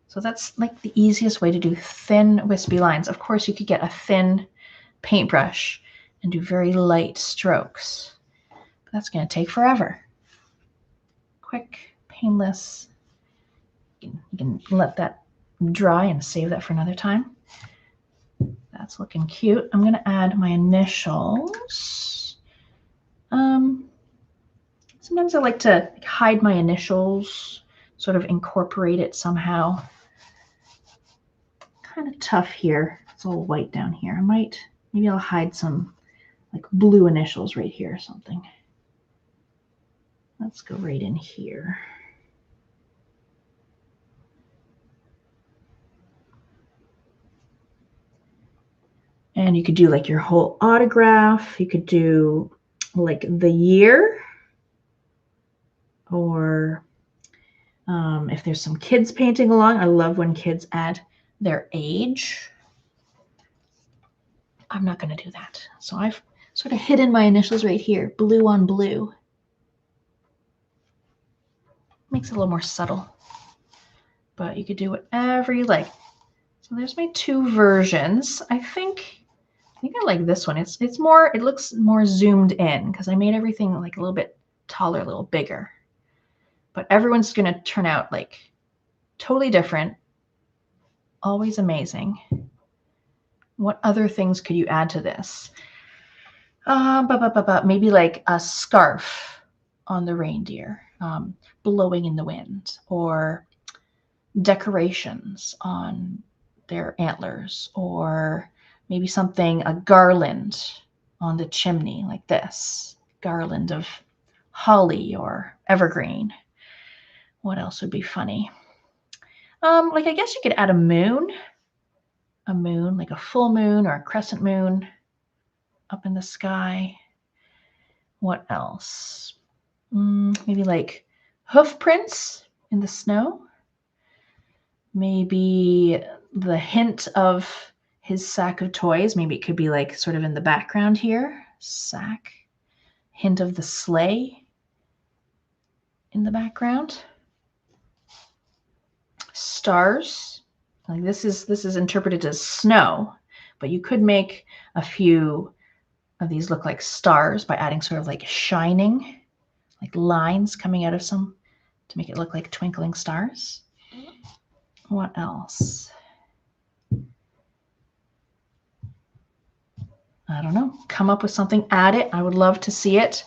So that's like the easiest way to do thin, wispy lines. Of course, you could get a thin paintbrush and do very light strokes. But that's going to take forever. Quick, painless. You can let that dry and save that for another time. That's looking cute. I'm going to add my initials. Sometimes I like to hide my initials sort of incorporate it somehow. Kind of tough here. It's all white down here. Maybe I'll hide some like blue initials right here or something. Let's go right in here. And you could do like your whole autograph. You could do like the year, or if there's some kids painting along. I love when kids add their age. I'm not going to do that. So I've sort of hidden my initials right here, blue on blue. Makes it a little more subtle, but you could do whatever you like. So there's my two versions. I think I like this one. It's more, it looks more zoomed in because I made everything like a little bit taller, a little bigger. But everyone's going to turn out like totally different. Always amazing. What other things could you add to this? Maybe like a scarf on the reindeer, blowing in the wind, or decorations on their antlers, or maybe a garland on the chimney like this, garland of holly or evergreen. What else would be funny? Like I guess you could add a moon, like a full moon or a crescent moon up in the sky. What else? Maybe like hoof prints in the snow. Maybe the hint of his sack of toys. Maybe it could be like sort of in the background here. Sack. Hint of the sleigh in the background. Stars. Like this is interpreted as snow, but you could make a few of these look like stars by adding sort of like shining, like lines coming out of some to make it look like twinkling stars. What else? I don't know. Come up with something, add it. I would love to see it.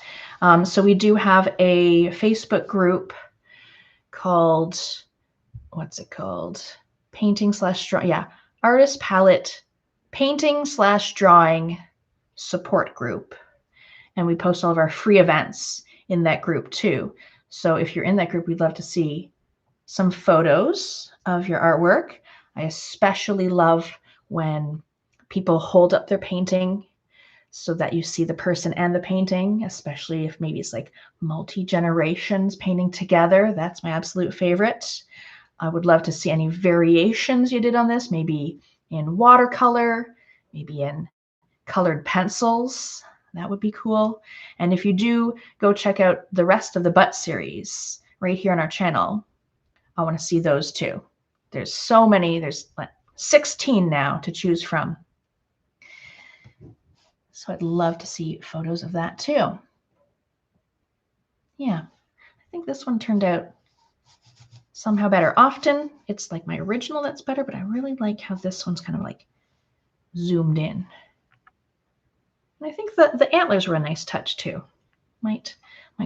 So we do have a Facebook group called, what's it called? Painting/drawing. Yeah, Artist Palette Painting/drawing support group. And we post all of our free events in that group too. So if you're in that group, we'd love to see some photos of your artwork. I especially love when people hold up their painting so that you see the person and the painting, especially if maybe it's like multi-generations painting together. That's my absolute favorite. I would love to see any variations you did on this, maybe in watercolor, maybe in colored pencils. That would be cool. And if you do, go check out the rest of the butt series right here on our channel. I want to see those too. There's so many. There's like 16 now to choose from. So I'd love to see photos of that too. Yeah, I think this one turned out somehow better. Often it's like my original that's better, but I really like how this one's kind of like zoomed in. And I think the antlers were a nice touch too. Might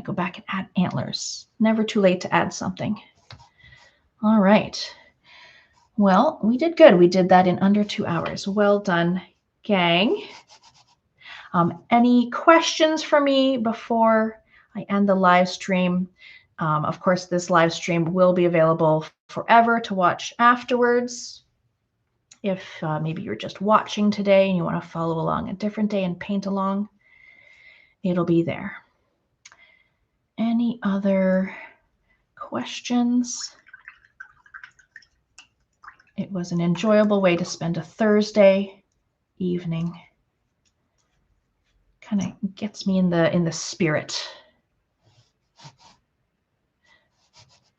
go back and add antlers. Never too late to add something. All right. Well, we did good. We did that in under 2 hours. Well done, gang. Any questions for me before I end the live stream? Of course, this live stream will be available forever to watch afterwards. If maybe you're just watching today and you want to follow along a different day and paint along, it'll be there. Any other questions? It was an enjoyable way to spend a Thursday evening. Kind of gets me in the spirit.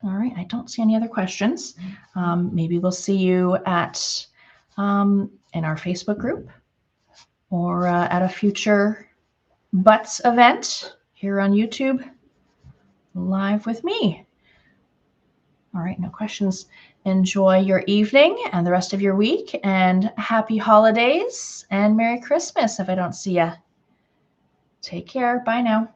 All right, I don't see any other questions. Maybe we'll see you at in our Facebook group or at a future Butts event here on YouTube live with me. All right, no questions. Enjoy your evening and the rest of your week, and happy holidays and Merry Christmas if I don't see ya. Take care. Bye now.